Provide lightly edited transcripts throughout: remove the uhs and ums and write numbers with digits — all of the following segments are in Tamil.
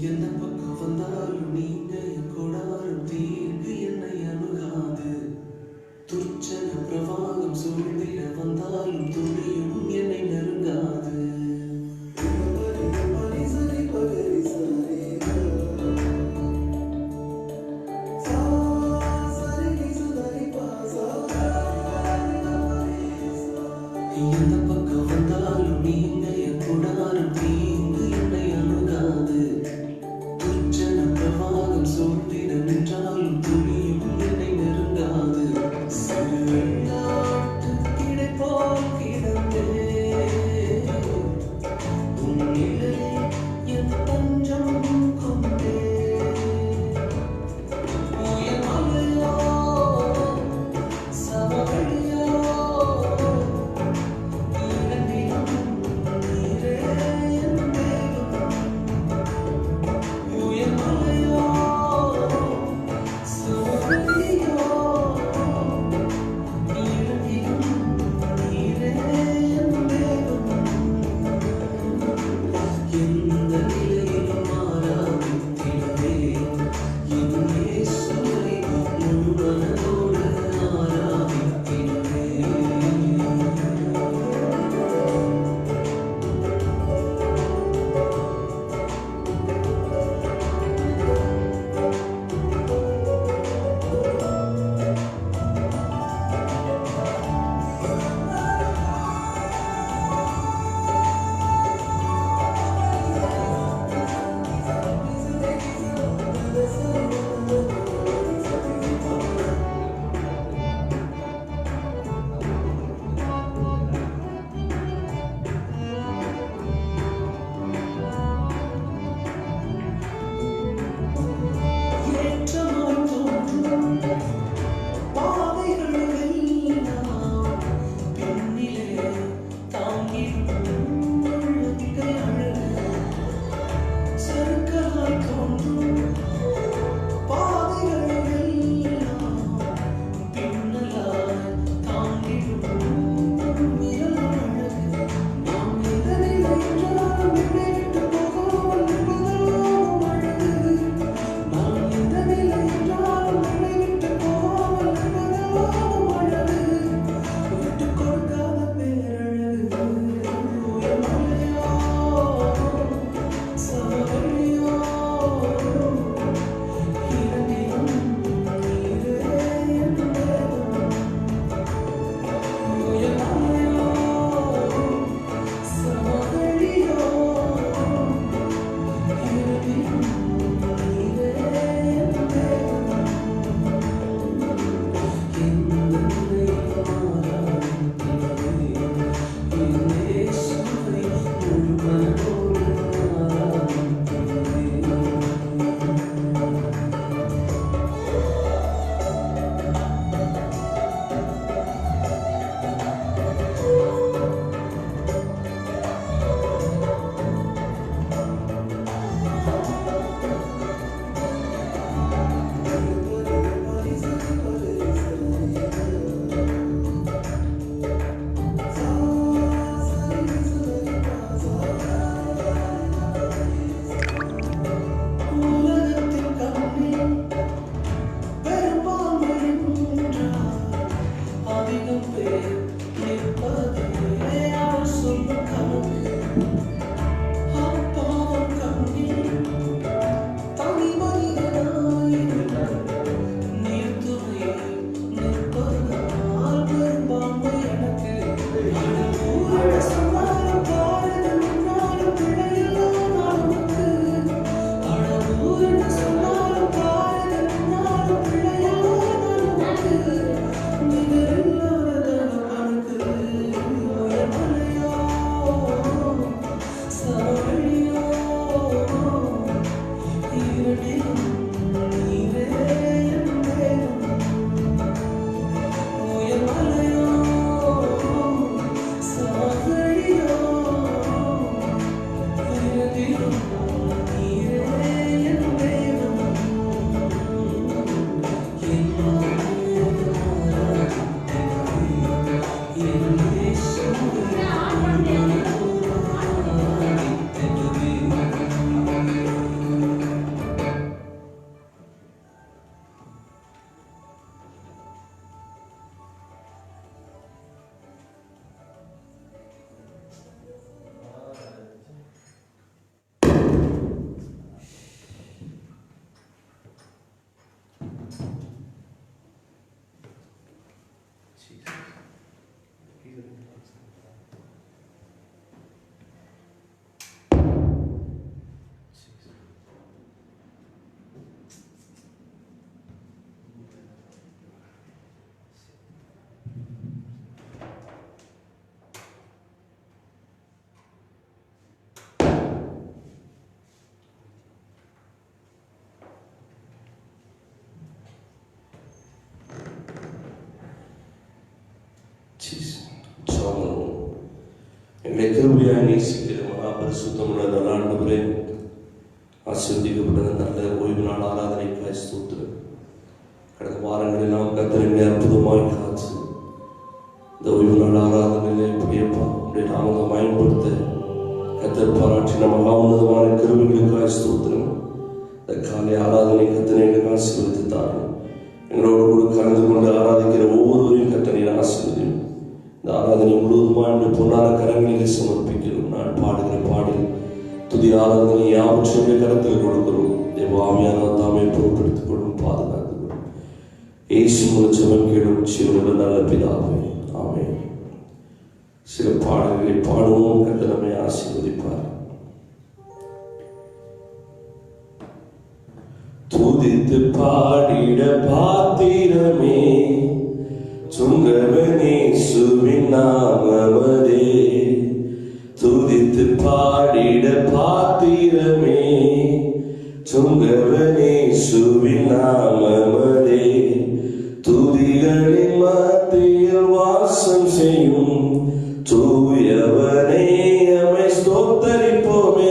என்ன பக்கம் வந்தாலும் நீங்க என் கொடாரும் தீர்வு என்னை அணுகாது. துர்ச்சன பிரவாகம் சூழ்ந்திட வந்தாலும் துணியும் என்னை நெருங்காது. எந்த பக்கம் வந்தாலும் நீங்க என் கொடாரும் தீர்வு என்னை அணுகாது. துர்ச்சன பிரவாகம் சூழ்ந்திட நின்றாலும் துணியும் என்னை நெருங்காது. சிறுநாட்டு கிடைப்போல் கிடந்தே உன்னிலே என் தஞ்சம் கொண்டே. உயர் மலையோ சமவெளியோ இரண்டிலும் நீரே என் தேவன். உயர் மலையோ சமவெளியோ இரண்டிலும் நீரே என் தேவன். எந்த நிலையிலும் ஆராதித்திடவே என் இயேசுவை முழு மனதோடு ஆராதித்திடவே. எங்களை கிருபையாய் நேசிக்கிற மகாபரிசுத்தமுள்ள நல்ல ஆண்டவரே, ஆசீர்வதிக்கப்பட்ட நல்ல ஓய்வு நாள் ஆராதனைக்காய் ஸ்தோத்திரம். கடந்த வாரங்களெல்லாம் கர்த்தர் எங்களை அற்புதமாய் காத்து இந்த ஓய்வு நாள் ஆராதனையிலே இப்படியப்பா உடைய நாமத்தை பயன்படுத்த கர்த்தர் பாராட்டின மகா உன்னதமான கிருபைகளுக்காய் ஸ்தோத்திரம். இந்த காலை ஆராதனை கர்த்தர் எங்களுக்கு ஆசீர்வதித்தார். எங்களோடு கூட கலந்து கொண்டு ஆராதிக்கிற ஒவ்வொருவரையும் கர்த்தரை ஆசீர்வதியும். இந்த ஆராதனை முழுவதுமாக பொன்னான கரங்களிலே சமர்ப்பிக்கிறோம். நான் பாடுகிற பாடல் துதி ஆராதனை யாவற்றையுமே கரத்தில் கொடுக்கிறோம். தேவ ஆவியானவர் தாமே பொறுப்படுத்திக் கொள்ளும், பாதுகாத்துக் கொள்ளும். இயேசு மூலம் ஜெபம் கேளும் ஜீவனுள்ள நல்ல பிதாவே, ஆமென். சில பாடல்களை பாடுவோம், கர்த்தர் நம்மை ஆசீர்வதிப்பார். துதித்து பாடிட பாத்திரமே சுங்கவனேசுவின் நாமமதே. துதித்து பாடிட பாத்திரமே சுங்கவனேசுவின் நாமமதே. துதிகளின் மத்தியில் வாசம் செய்யும் தூயவனே, அமை ஸ்தோத்தரிப்போமே.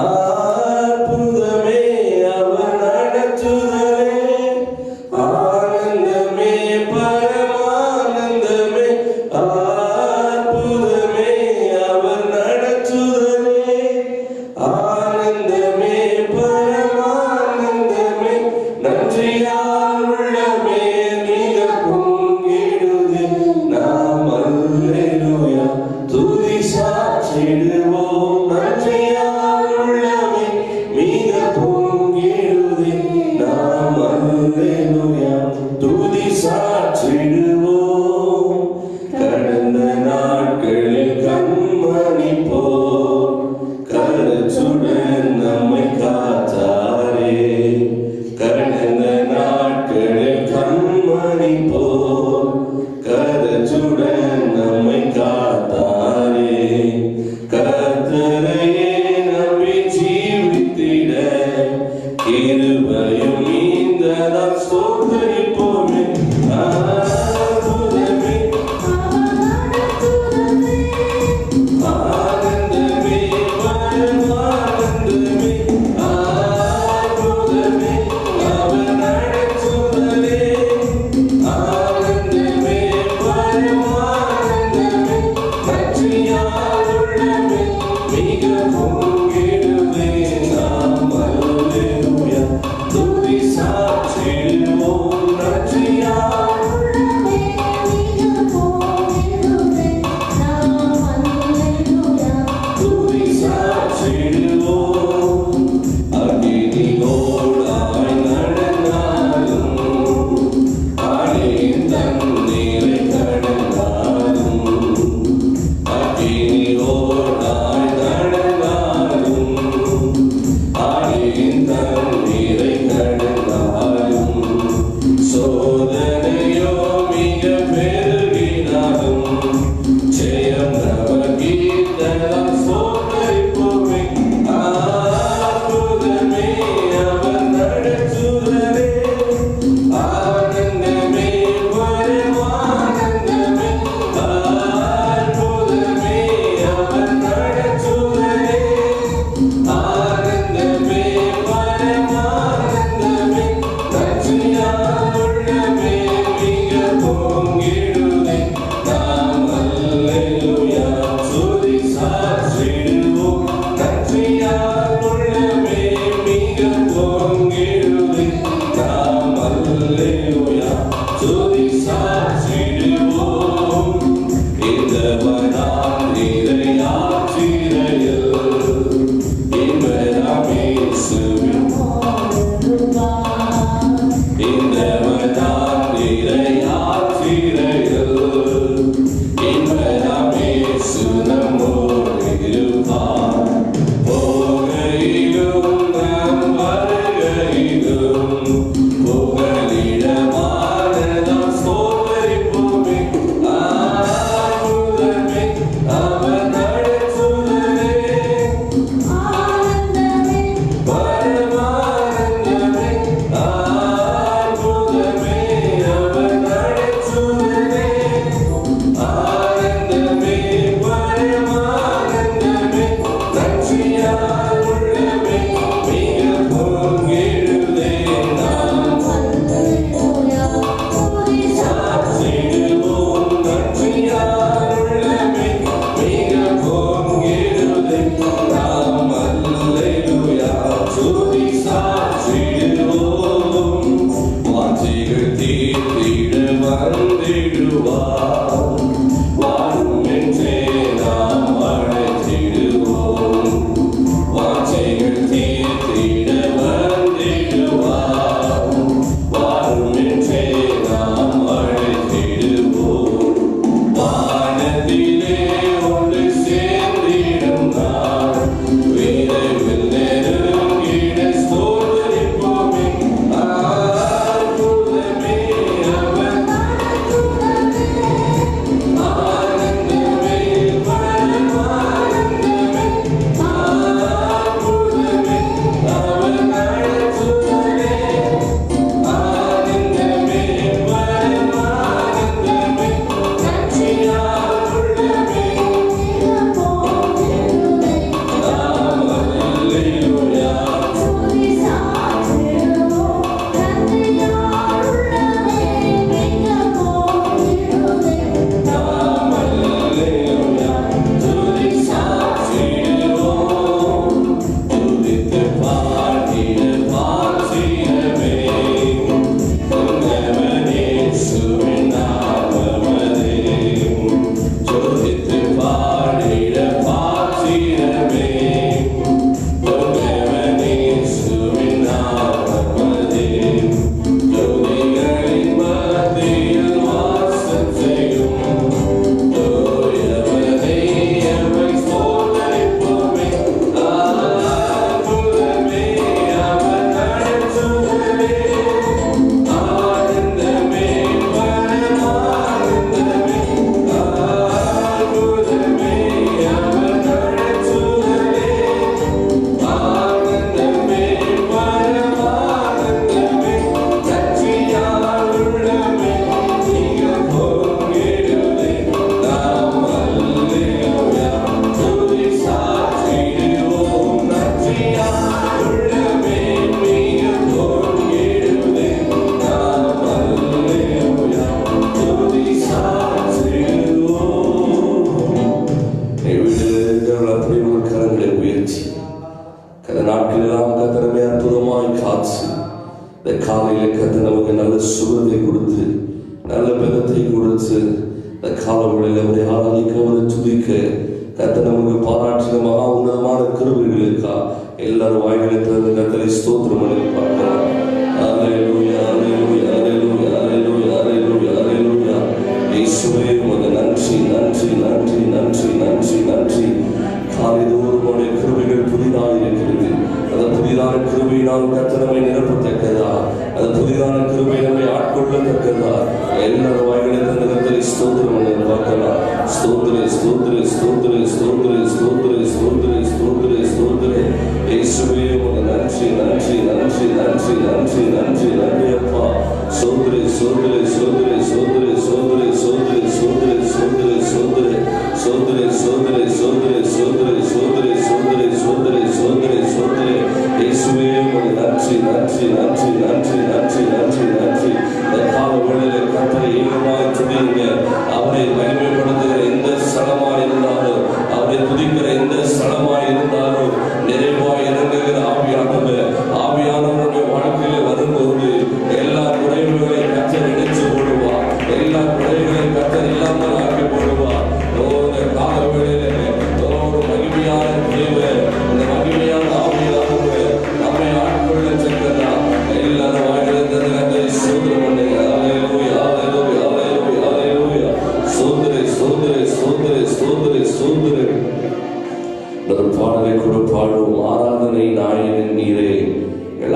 அற்புதமே அவர் நடத்துதலே, ஆனந்தமே பரமானந்தமே. அற்புதமே அவர் நடத்துதலே, ஆனந்தமே பரமானந்தமே. நன்றியால் உள்ளமே நீங்க பொங்கிடுதே, நாம் அல்லே நாளெல்லாம் கத்தரமே அற்புதமாய் காத்து இந்த காலையில கத்து நமக்கு நல்ல சுகத்தை கொடுத்து நல்ல பலத்தை கொடுத்து இந்த காலவழியில் அவரை ஆராதிக்க அவரை துதிக்க கத்த நமக்கு பாராட்டின மகா உன்னதமான கிருபைகளுக்கா எல்லாரும் வாய்களை திறந்து கத்தரை ஸ்தோத்திரம் பண்ணி பார்க்கலாம். அல்லேலூயா, அல்லேலூயா, அல்லேலூயா, அல்லேலூயா, அல்லேலூயா, அல்லேலூயா. இயேசுவே உமக்கு நன்றி, நன்றி, நன்றி, நன்றி, நன்றி, நன்றி. காலைதோறும் உடைய கிருபைகள் புதிதாக இருக்கிறது. அந்த புதிதான கிருபையினால் கர்த்தர் நம்மை நிரப்பத்தக்கதா, அந்த புதிதான கிருபை நம்மை ஆட்கொள்ளத்தக்கதா. எல்லாரும் வாய்களை தந்த கர்த்தரை ஸ்தோத்திரம் பண்ணி பார்க்கலாம். ஸ்தோத்திரே, ஸ்தோத்திரே, ஸ்தோத்திரே, ஸ்தோத்திரே, ஸ்தோத்திரே, ஸ்தோத்திரே, ஸ்தோத்திரே, ஸ்தோத்திரே. இயேசுவே உமக்கு நன்றி, நன்றி, நன்றி, நன்றி, நன்றி, நன்றி, நன்றி அப்பா. ஸ்தோத்திரே, ஸ்தோத்திரே, ஸ்தோத்திரே, ஸ்தோத்திரே, ஸ்தோத்திரே, ஸ்தோத்திரே, ஸ்தோத்திரே, ஸ்தோத்திரே, ஸ்தோத்திரே, ஸ்தோத்திரே, ஸ்தோத்திரே, ஸ்தோத்திரே, ஸ்தோத்திரே, ஸ்தோத்திரே, ஸ்தோத்திரே, ஸ்தோத்திரே, ஸ்தோத்திரே, ஸ்தோத்திரே. இயேசுவே உமக்கு நன்றி, நன்றி, நன்றி, நன்றி, நன்றி, நன்றி, நன்றி. இந்த கால வேளையிலே கர்த்தரை ஏகமாய் துதியுங்க. அவரை மகிமைப்படுத்துகிற எந்த ஸ்தலமாய் இருந்தாலும், அவரை துதிக்கிற எந்த ஸ்தலமாய் இருந்தாலும் நிறைவாய் இறங்குகிற ஆவியானவருடைய வாழ்க்கையில வரும்போது எல்லா குறைவுகளையும் கர்த்தர் இணைச்சு போடுவார். எல்லா குறைகளையும் கர்த்தர் இல்லாமல் ஆக்கி போடுவார். இந்த கால வேளையிலே ஒரு மகிமையான தேவை, இந்த மகிமையான ஆவியானவர் நம்மை ஆட்கொள்ள சென்றதா. எல்லாரும் வாயிலிருந்து சோதனை பண்ணுங்க. அல்லேலூயா, அல்லேலூயா, அல்லேலூயா, அல்லேலூயா. சோதனை, சோதனை, சோதனை, சோதனை, சோதனை. ஒரு பாடலை கூட பாடுவோம். ஆராதனை நாயகன் நீரே,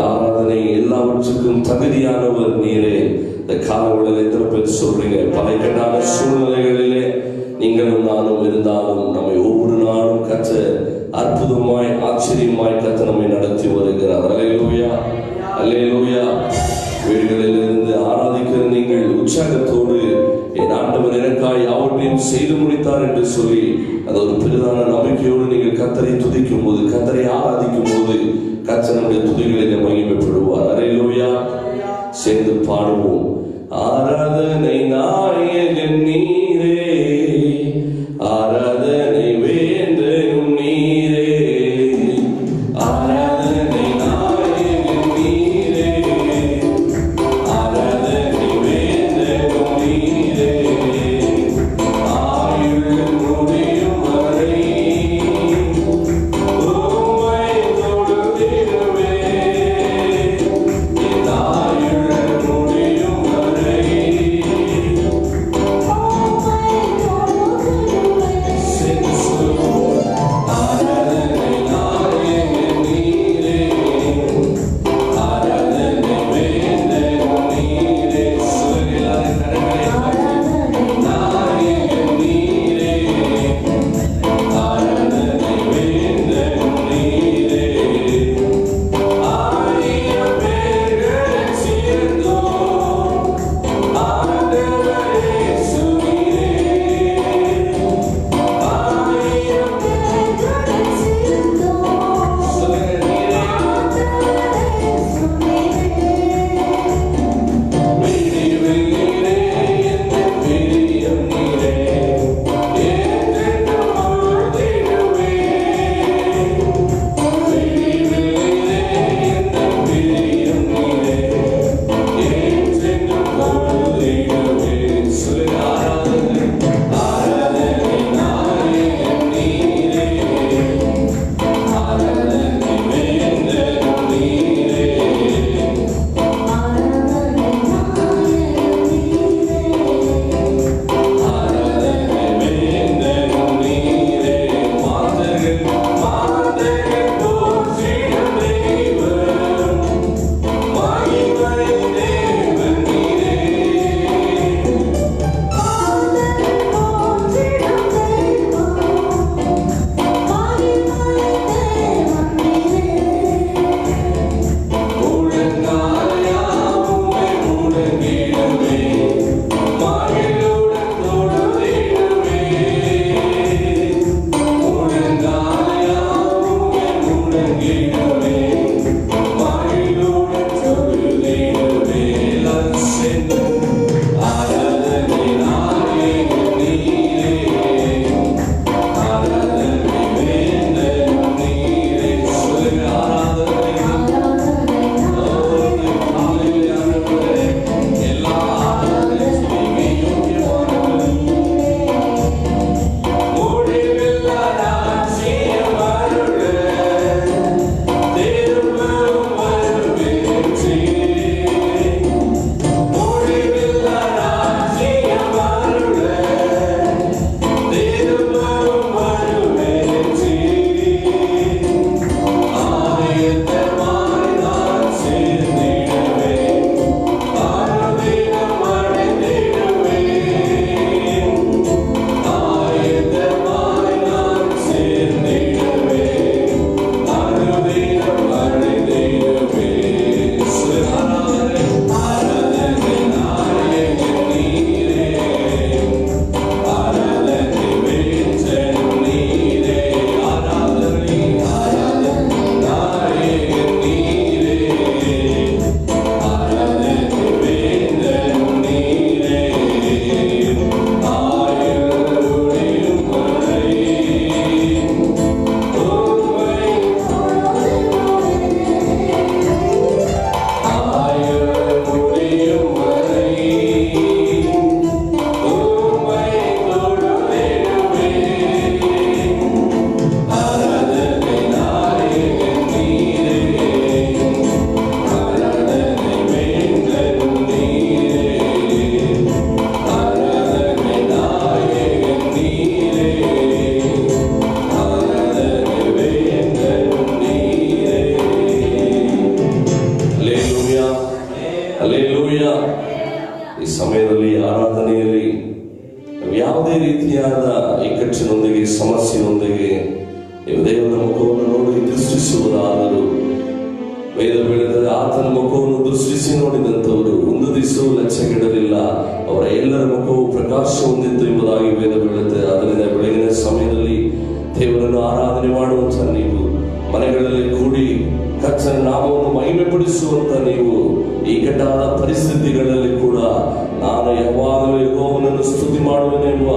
ஆராதனை எல்லாவற்றுக்கும் தகுதியானவர் நீரே. இந்த காலவழியில் எத்தனை பேர் சொல்றீங்க? பல இக்கட்டான சூழ்நிலைகளிலே நீங்களும் நானும் இருந்தாலும் நம்மை ஒவ்வொரு நாளும் கற்ற அற்புதமாய் ஆச்சரியமாய் கத்த நம்மை நடத்தி வருகிறார். அல்லேலூயா, அல்லேலூயா. வீடுகளில் இருந்து ஆராதிக்கிற நீங்கள் உற்சாகத்தோடு என் ஆண்டவர் எனக்காய் யாவற்றையும் செய்து முடித்தார் என்று சொல்லி அது ஒரு பெரிதான நம்பிக்கையோடு நீங்கள் கர்த்தரை துதிக்கும் போது, கர்த்தரை ஆராதிக்கும் போது கர்த்தர் நம்முடைய துதிகளிலே மகிமைப்படுவார். அல்லேலூயா. சேர்ந்து பாடுவோம். ஆராதனை நாயகன் நீரே, ஆராதனை வேந்தனும் நீரே, ஆராதனை நாயகன் நீரே, ஆராதனை வேந்தனும் நீரே. ஆயுள் முடியும் வரை உம்மை தொழுதிடுவே, என் ஆயுள் முடியும் வரை ದೃಷ್ಟಿಸುವರಾದರು. ವೇದ ಹೇಳಿದರೆ ಆತನ ಮುಖವನ್ನು ದೃಷ್ಟಿಸಿ ನೋಡಿದಂಥವರು ಒಂದು ದಿವಸವೂ ಲಜ್ಜೆಗೆಡಲಿಲ್ಲ, ಅವರ ಎಲ್ಲರ ಮುಖವು ಪ್ರಕಾಶ ಹೊಂದಿತ್ತು ಎಂಬುದಾಗಿ ವೇದ ಹೇಳುತ್ತೆ. ಅದರಿಂದ ಬೆಳಗಿನ ಸಮಯದಲ್ಲಿ ದೇವರನ್ನು ಆರಾಧನೆ ಮಾಡುವಂತ ನೀವು, ಮನೆಗಳಲ್ಲಿ ಕೂಡಿ ಕರ್ತನ ನಾಮವನ್ನು ಮಹಿಮೆಪಡಿಸುವಂತ ನೀವು, ಇಕ್ಕಟ್ಟಾದ ಪರಿಸ್ಥಿತಿಗಳಲ್ಲಿ ಕೂಡ ನಾನು ಯಾವಾಗಲೂ ಯೆಹೋವನನ್ನು ಸ್ತುತಿ ಮಾಡುವೆನೆಂಬ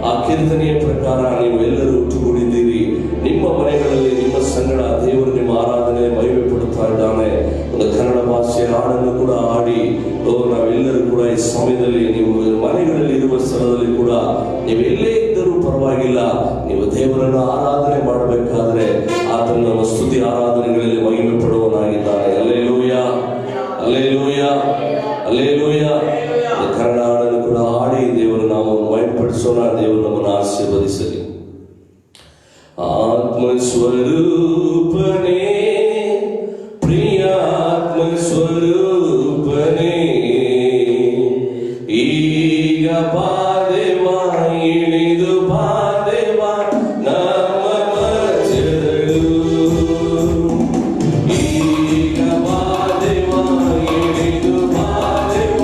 ಆ ಕೀರ್ತನೆಯ ಪ್ರಕಾರ ನೀವು ಎಲ್ಲರೂ ಒಟ್ಟುಗೂಡಿದ್ದೀರಿ. ನಿಮ್ಮ ಮನೆಗಳಲ್ಲಿ ನಿಮ್ಮ ಸಂಗಡ ದೇವರು ನಿಮ್ಮ ಆರಾಧನೆ ಮಹಿಮೆ ಪಡುತ್ತಾ ಇದ್ದಾನೆ. ಒಂದು ಕನ್ನಡ ಭಾಷೆಯ ಹಾಡನ್ನು ಕೂಡ ಹಾಡಿ ನಾವೆಲ್ಲರೂ ಕೂಡ ಈ ಸಮಯದಲ್ಲಿ ನೀವು ಮನೆಗಳಲ್ಲಿ ಇರುವ ಸ್ಥಳದಲ್ಲಿ ಕೂಡ ನೀವೆಲ್ಲೇ ಇದ್ದರೂ ಪರವಾಗಿಲ್ಲ, ನೀವು ದೇವರನ್ನು ಆರಾಧನೆ ಮಾಡಬೇಕಾದ್ರೆ ಆತನ ನಮ್ಮ ಸ್ತುತಿ ಆರಾಧನೆಗಳಲ್ಲಿ ಮಹಿಮೆ ಪಡುವನಾಗಿದ್ದಾನೆ. ಹಲ್ಲೆಲೂಯಾ, ಹಲ್ಲೆಲೂಯಾ, ಹಲ್ಲೆಲೂಯಾ. ಕನ್ನಡ ಹಾಡನ್ನು ಕೂಡ ಹಾಡಿ ದೇವರ ನಾಮವನ್ನು ಮಹಿಮೆಪಡಿಸೋಣ. ದೇವರು ನಮ್ಮನ್ನು ಆಶೀರ್ವದಿಸಲಿ. ಆತ್ಮಸ್ವರೂಪನೇ, ಪ್ರಿಯಾತ್ಮ ಸ್ವರೂಪನೇ, ಈಗ ಬಾದೇವ ಇಳಿದು ಬಾದೇವ ನಮ್ಮ ಮಧ್ಯದಳು, ಈಗ ಬಾದೇವ ಇಳಿದು ಬಾದೇವ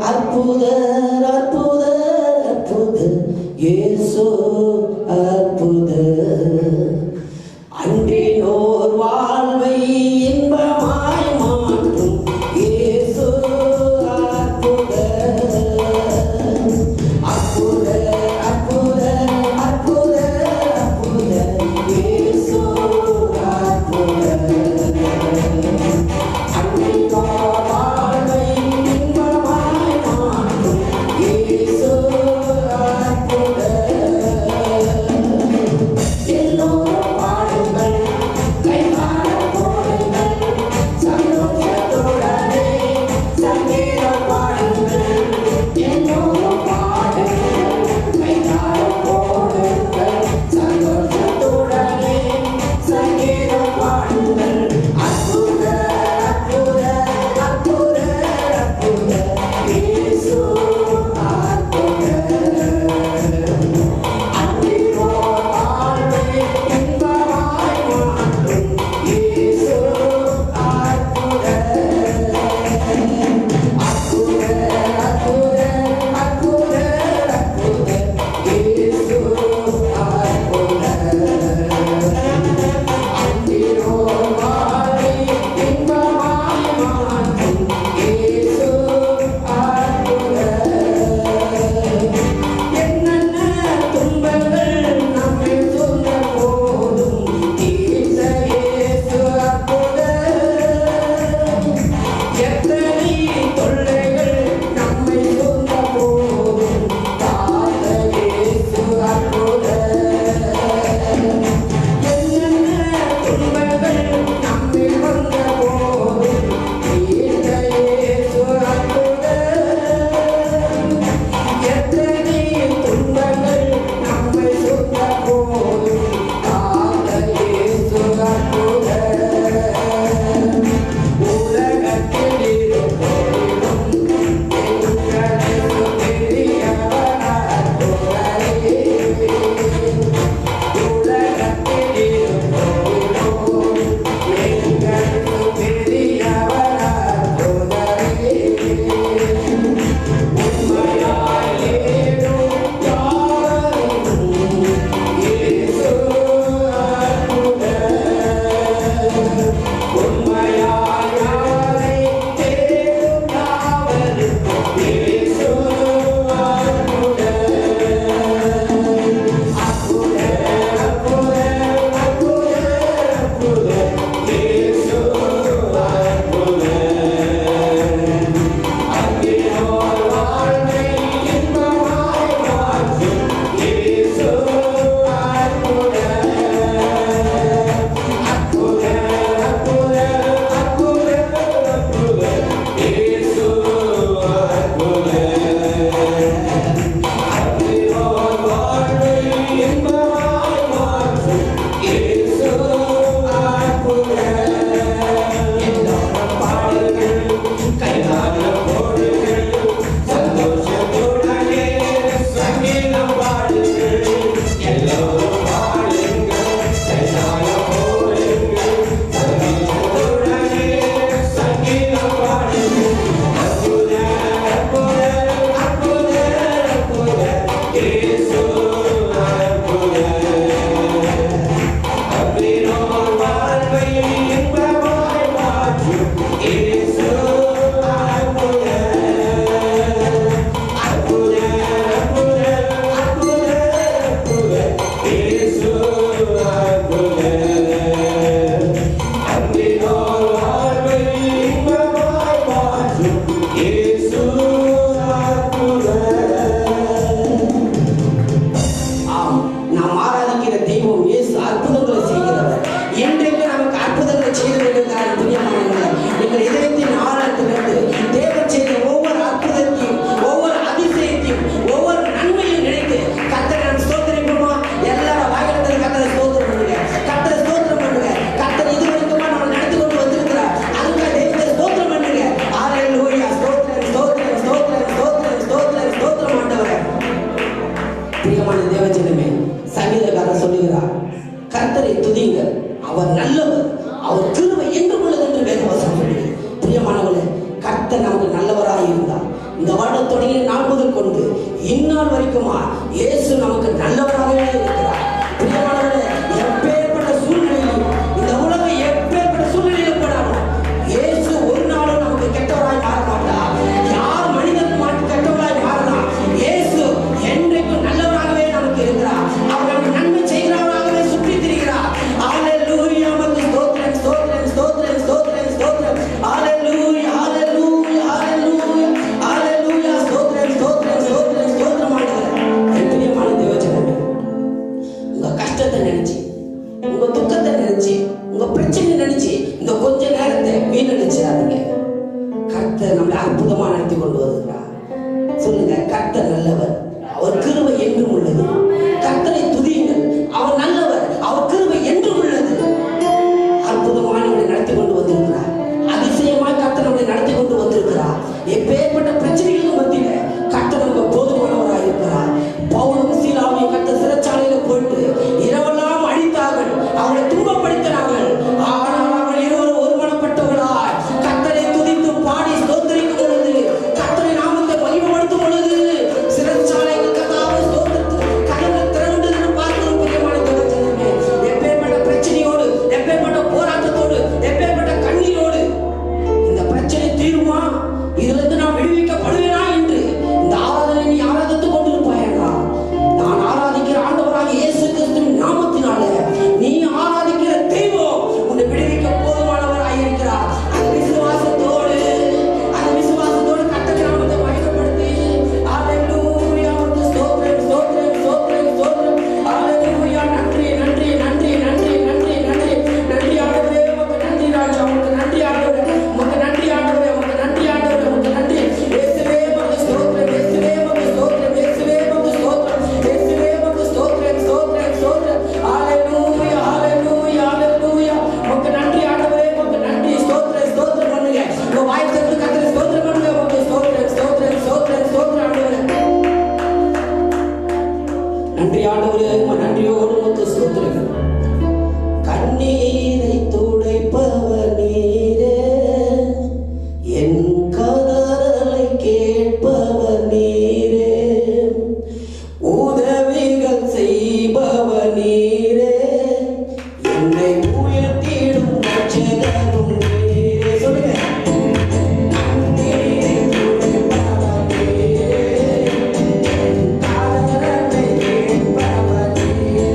அற்புத பிரியமான தேவஜனமே, சங்கீதக்காரர் சொல்லுகிறார், கர்த்தரை துதியுங்கள், அவர் நல்லவர், அவர் கிருபை என்றும் உள்ளது என்று வேதவசனம் சொல்லுகிறது. பிரியமானவர்களே, கர்த்தர் நமக்கு நல்லவராக இருந்தார். இந்த வருடம் தொடங்கிய நாள் முதல் கொண்டு இந்நாள் வரைக்குமா இயேசு நமக்கு நல்லவராகவே இருக்கிறார். பிரியமானவர்களே, எப்பேற்பட்ட சூழ்நிலையிலும், இந்த உலகம் எப்பேற்பட்ட சூழ்நிலையில் போனாலும் இயேசு ஒரு நாளும் நமக்கு கெட்டவராய் மாற மாட்டார். யார் மனிதன் கெட்டவராய் மாறலாம், இயேசு என்றைக்கும் நல்லவராகவே நமக்கு இருக்கிறார். அவர் நமக்கு நன்மை செய்கிறவராகவே சுற்றி திரிகிறார். ஹல்லேலூயா, நமக்கு ஸ்தோத்திரம், ஸ்தோத்திரம், ஸ்தோத்திரம், ஸ்தோத்திரம், ஸ்தோத்திரம். ஹல்லேலூயா, ஹல்லேலூயா, ஹல்லேலூயா, ஹல்லேலூயா, ஸ்தோத்திரம், ஸ்தோத்திரம், ஸ்தோத்திரம், ஸ்தோத்திரம் ஆண்டவரே. என் பிரியமான தேவஜனமே, உங்க கஷ்டத்தை நினைச்சு, உங்க துக்கத்தை நினைச்சு, உங்க பிரச்சனை நினைச்சு இந்த கொஞ்ச நேரத்தை வீணடிச்சிடாதீங்க. கர்த்தர் நம்மளை அற்புதமா நடத்தி கொண்டு வருகிறார். சொல்லுங்க, கர்த்தர் நல்லவர், அவர் கிருபை என்றும் உள்ளது. கர்த்தரை துதியுங்கள், அவர் நல்லவர், அவர் கிருபை என்றும் உள்ளது. அற்புதமாக நம்மளை நடத்தி கொண்டு வந்திருக்கிறார். அதிசயமாய் கர்த்தர் நம்மளை நடத்தி கொண்டு வந்திருக்கிறார். எப்பேற்பட்ட பிரச்சனைகளுக்கு மத்தியில கர்த்தர் நமக்கு போதுமானவராக இருக்கிறார். பவுலும் சீலாவையும் கர்த்தர் சிறைச்சாலையில போயிட்டு இரவெல்லாம் அடித்தார்கள், அவளை துன்பப்படுத்தினார்கள். ஆனால் அவர்கள் இருவரும் ஒருமனப்பட்டவர்களாய் கர்த்தரை துதித்து பாடி ஸ்தோத்திரிக்கும் பொழுது, கர்த்தரை நாமத்தை மகிமைப்படுத்தும் பொழுது, சிறைச்சாலைகள் கர்த்தாவே ஸ்தோத்திரத்து கதவுகள் திறந்தது பார்க்கிறோம். பிரியமான தேவஜனமே, எப்பேற்பட்ட பிரச்சனையோடு, எப்பேற்பட்ட போராட்டத்தோடு, எப்பேற்பட்ட கண்ணீரோடு இந்த பிரச்சனை தீருமா, இதிலிருந்து நான் விடுவிக்கப்படுவேனா என்று இந்த ஆராதனை நீ ஆராதித்துக் கொண்டிருப்பாயா? நான் ஆராதிக்கிற ஆண்டவராக இயேசு கிறிஸ்துவின் நாமத்தினாலே நீ ஆராதிக்கிற தெய்வம் உன்னை விடுவிக்க போதுமானவராக இருக்கிறார். அந்த விசுவாசத்தோடு கர்த்தர் நாமத்தை மகிமைப்படுத்தி ஹல்லேலூயா, ஸ்தோத்திரம், ஸ்தோத்திரம், ஸ்தோத்திரம், ஸ்தோத்திரம். ஹல்லேலூயா, நன்றி, நன்றி, நன்றி, நன்றி, நன்றி, நன்றி, நன்றி ஆண்டவரே, உமக்கு நன்றி ராஜா, உமக்கு நன்றி ஆண்டவரே, உமக்கு நன்றி ஆண்டவரே, உமக்கு நன்றி ஆண்டவரே, உமக்கு நன்றி. இயேசுவே உமக்கு ஸ்தோத்திரம், இயேசுவே உமக்கு ஸ்தோத்திரம், இயேசுவே உமக்கு ஸ்தோத்திரம், இயேசுவே உமக்கு ஸ்தோத்திரம், ஸ்தோத்திரம், ஸ்தோத்திரம். ஹல்லேலூயா, ஹல்லேலூயா, ஹல்லேலூயா. உமக்கு நன்றி ஆண்டவரே, உமக்கு நன்றி. ஸ்தோத்திரம், ஸ்தோத்திரம் பண்ணுங்க. உங்க வாய் திறந்து கர்த்தரை ஸ்தோத்திரம் பண்ணுங்க. உமக்கு ஸ்தோத்திரம், ஸ்தோத்திரம், ஸ்தோத்திரம், ஸ்தோத்திரம் ஆண்டவரே. நன்றி ஆண்டவரே, உமக்கு நன்றியோடு உமக்கு ஸ்தோத்திரம். கண்ணீரை துடைப்பவர் நீரே, என் கதறலை கேட்பவர் நீரே, உதவிகள் செய்பவர் நீரே, என்னை உயர்த்திடும் ரட்சகரும் நீரே. சொல்லுங்க, கண்ணீரை துடைப்பவர் நீரே, என் கதறலை கேட்பவர் நீரே,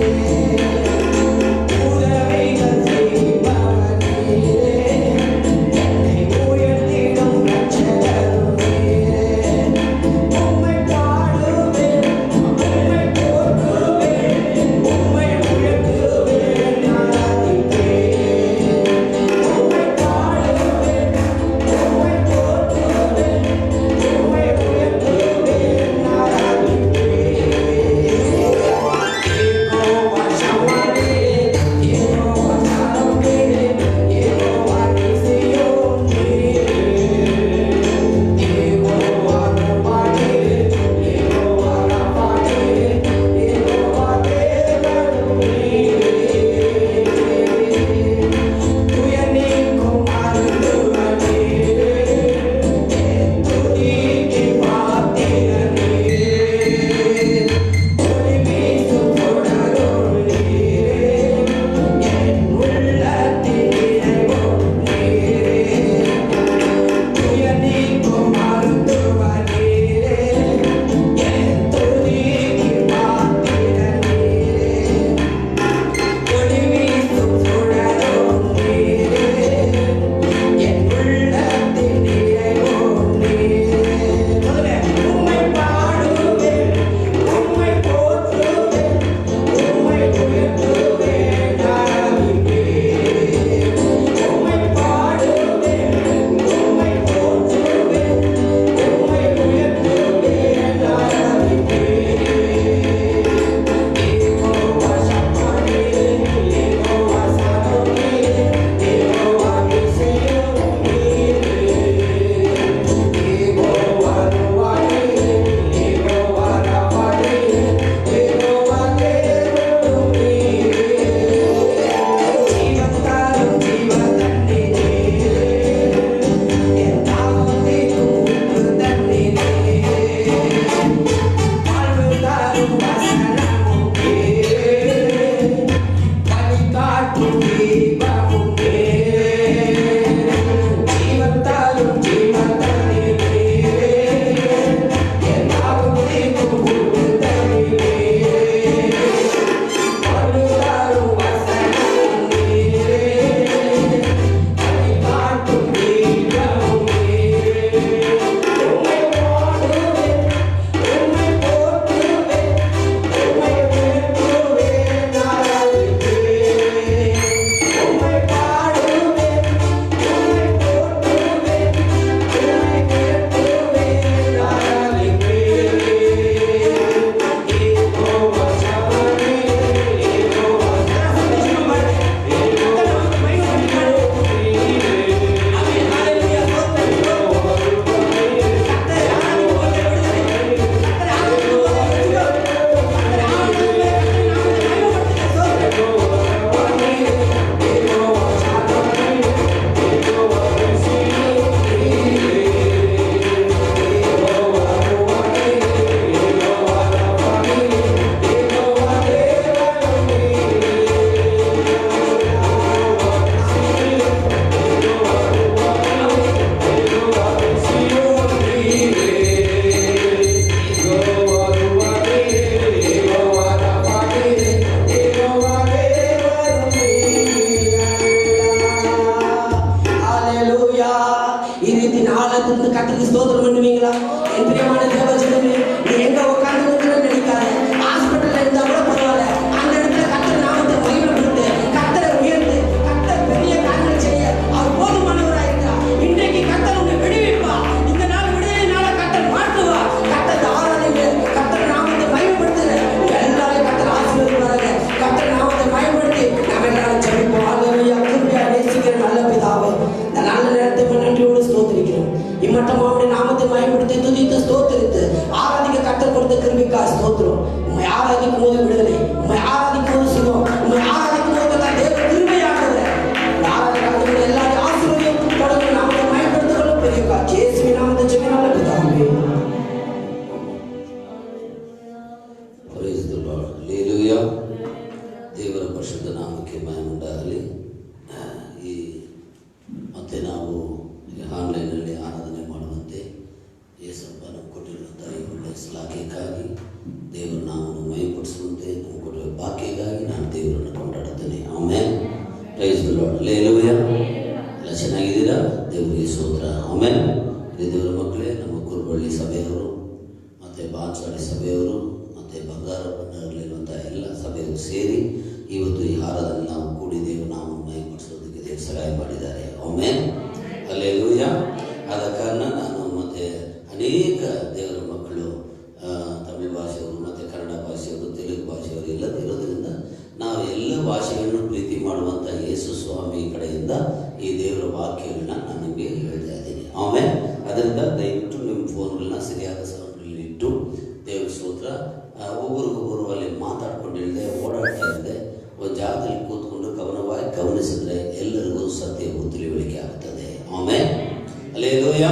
ಹಲ್ಲೆಲೂಯಾ. ದೇವರ ಪರಿಶುದ್ಧ ನಾಮಕ್ಕೆ ಮಹಿಮೆ ಉಂಟಾಗಲಿ. ಈ ಮತ್ತೆ ನಾವು ಆನ್ಲೈನಲ್ಲಿ ಆರಾಧನೆ ಮಾಡುವಂತೆ ಯೇಸಪ್ಪ ನಮ್ಗೆ ಕೊಟ್ಟಿರುವಂಥ ಈ ಒಳ್ಳೆಯ ಸಲಾಖೆಗಾಗಿ ದೇವರ ನಾಮವನ್ನು ಮಹಿಮೆಪಡಿಸುವಂತೆ ನಮ್ಗೆ ಕೊಟ್ಟಿರುವ ಭಾಗ್ಯಕ್ಕಾಗಿ ನಾನು ದೇವರನ್ನು ಕೊಂಡಾಡುತ್ತೇನೆ. ಆಮೇಲೆ ಪ್ರೈಸ್ ದಿ ಲಾರ್ಡ್. ಹಲ್ಲೆಲೂಯಾ. ಎಲ್ಲ ಚೆನ್ನಾಗಿದ್ದೀರಾ? ದೇವರಿಗೆ ಸ್ತೋತ್ರ. ಆಮೇಲೆ ದೇವರ ಮಕ್ಕಳೇ, ನಮ್ಮ ಕುರುಬಳ್ಳಿ ಸಭೆಯವರು ಮತ್ತು ಬಾನ್ಸಾಡಿ ಸಭೆಯವರು ಮತ್ತು ಬಂಗಾರ ಬಣ್ಣದಲ್ಲಿರುವಂಥ ಎಲ್ಲ ಸಭೆಯವರು ಸೇರಿ ಇವತ್ತು ಈ ಆರಾಧನೆ ನಾವು ಕೂಡಿ ದೇವರು ನಾವು ಮಹಿಮೆಪಡಿಸೋದಕ್ಕೆ ದೇವರು ಸಹಾಯ ಮಾಡಿದ್ದಾರೆ. ಆಮೆನ್. ಹಲ್ಲೆಲೂಯಾ. ಆದ ಕಾರಣ ನಾನು ಮತ್ತು ಅನೇಕ ದೇವರ ಮಕ್ಕಳು ತಮಿಳು ಭಾಷೆಯವರು ಮತ್ತು ಕನ್ನಡ ಭಾಷೆಯವರು, ತೆಲುಗು ಭಾಷೆಯವರು ಎಲ್ಲರೂ ಇರೋದರಿಂದ ನಾವು ಎಲ್ಲ ಭಾಷೆಗಳನ್ನು ಪ್ರೀತಿ ಮಾಡುವಂಥ ಯೇಸು ಸ್ವಾಮಿ ಕಡೆಯಿಂದ ಈ ದೇವರ ವಾಕ್ಯಗಳನ್ನ ನಾನು ನಿಮಗೆ ಹೇಳ್ತಾ ಇದ್ದೀನಿ. ಆಮೇಲೆ ಅದರಿಂದ ದಯವಿಟ್ಟು ನಿಮ್ಮ ಫೋನ್ಗಳನ್ನ ಸರಿಯಾದ ಸೌಂಡ್ಗಳಲ್ಲಿ ಇಟ್ಟು ದೇವರ ಸ್ತೋತ್ರ. ಒಬ್ಬರಿಗೊಬ್ಬರು ಅಲ್ಲಿ ಮಾತಾಡ್ಕೊಂಡಿಲ್ಲದೆ ಓಡಾಡ್ತಾ ಇದ್ದೆ ಒಂದು ಜಾಗದಲ್ಲಿ ಕೂತ್ಕೊಂಡು ಗಮನವಾಗಿ ಗಮನಿಸಿದ್ರೆ ಎಲ್ಲರಿಗೂ ಸತ್ಯವು ತಿಳಿವಳಿಕೆ ಆಗ್ತದೆ. ಆಮೇಲೆ ಹಲ್ಲೆಲೂಯಾ.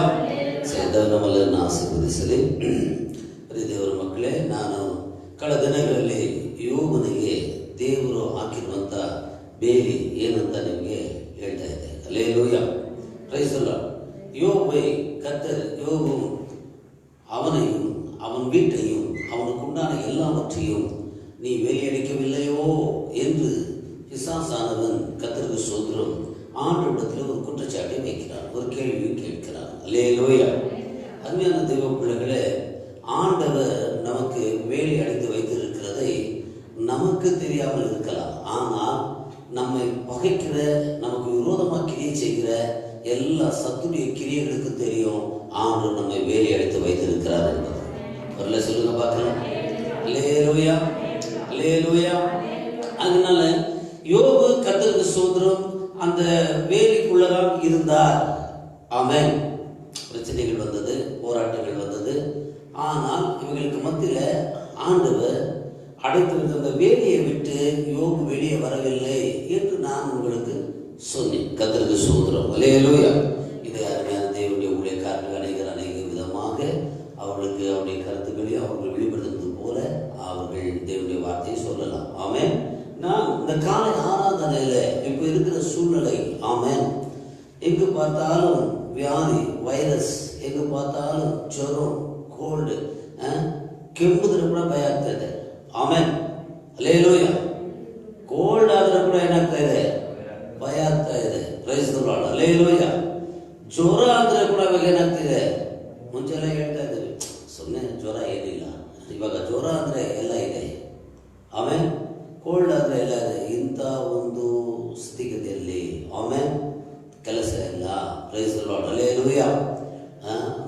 ನಮ್ಮೆಲ್ಲರನ್ನ ಆಶೀರ್ವದಿಸಲಿ. ದೇವರ ಮಕ್ಕಳೇ, ನಾನು ಕಳೆದ ದಿನಗಳಲ್ಲಿ ಯೋಬನಿಗೆ ದೇವರು ಹಾಕಿರುವಂಥ ಬೇಲಿ ಏನಂತ ನಿಮಗೆ ಹೇಳ್ತಾ ಇದ್ದೆ. ಹಲ್ಲೆಲೂಯಾ. Praise the Lord. யோபை கர்த்தர் யோபும் அவனையும் அவன் வீட்டையும் அவனுக்குண்டான எல்லாவற்றையும் நீ வேலையடிக்கவில்லையோ என்று பிசாசானவன் கர்த்தருக்கு ஸ்தோத்திரம் ஆண்டவரிடத்தில் ஒரு குற்றச்சாட்டை வைக்கிறான், ஒரு கேள்வியும் கேட்கிறான். அல்லேலூயா. அருமையான தெய்வ பிள்ளைகளே, ஆண்டவர் நமக்கு வேலை அடித்து வைத்திருக்கிறதை நமக்கு தெரியாமல் இருக்கலாம். ஆனால் நம்மை பகைக்கிற, நமக்கு விரோதமாக கிரியை செய்கிற எல்லா சத்துடைய கிரியைகளுக்கு தெரியும் ஆண்டவர் நம்மை வேலை அடித்து வைத்திருக்கிறார் என்பது. வரல சொல்லுங்க பார்க்கலாம். அல்லேலூயா. அல்லேலூயா. அதனால யோபு கர்த்தருக்கு ஸ்தோத்திரம் அந்த வேலைக்குள்ளதான் இருந்தார். ஆமென். பிரச்சனைகள் வந்தது, போராட்டங்கள் வந்தது. ஆனால் இவங்களுக்கு மத்தியில ஆண்டவர் அடைத்திருந்த அந்த வேலையை விட்டு யோபு வெளியே வரவில்லை என்று நான் உங்களுக்கு சொன்னேன். கர்த்தருக்கு ஸ்தோத்திரம். அல்லேலூயா. இது அருமையான தேவனுடைய ஊழியக்காரர்கள் அநேக விதமாக அவர்களுக்கு அவருடைய கருத்துக்களையும் அவர்கள் வெளிப்படுத்துவது போல அவர்கள் தேவனுடைய வார்த்தையை சொல்லலாம். ஆமென். நான் இந்த காலை ஆராதனையில இப்ப இருக்கிற சூழ்நிலை, ஆமென், எங்கு பார்த்தாலும் வியாதி, வைரஸ், எங்கு பார்த்தாலும் ஜுரம், ಕೋಲ್ಡ್, ಕೆಮ್ಮುದ್ರೆ ಕೂಡ ಭಯ ಆಗ್ತಾ ಇದೆ. ಆಮೇನ್. ಹಲ್ಲೆಲೂಯಾ. ಕೋಲ್ಡ್ ಆದ್ರೆ ಕೂಡ ಏನಾಗ್ತಾ ಇದೆ? ಭಯ ಆಗ್ತಾ ಇದೆ. Praise the lord. ಹಲ್ಲೆಲೂಯಾ. ಜ್ವರ ಆದ್ರೆ ಕೂಡ ಇವಾಗ ಏನಾಗ್ತಿದೆ? ಮುಂಚೆಲ್ಲ ಹೇಳ್ತಾ ಇದ್ದೀವಿ ಸುಮ್ಮನೆ ಜ್ವರ ಏನಿಲ್ಲ, ಇವಾಗ ಜ್ವರ ಅಂದ್ರೆ ಎಲ್ಲ ಇದೆ. ಆಮೇನ್. ಕೋಲ್ಡ್ ಆದ್ರೆ ಎಲ್ಲ ಇದೆ. ಇಂಥ ಒಂದು ಸ್ಥಿತಿಗತಿಯಲ್ಲಿ ಆಮೇನ್ ಕೆಲಸ ಇಲ್ಲ. Praise the lord. ಹಲ್ಲೆಲೂಯಾ.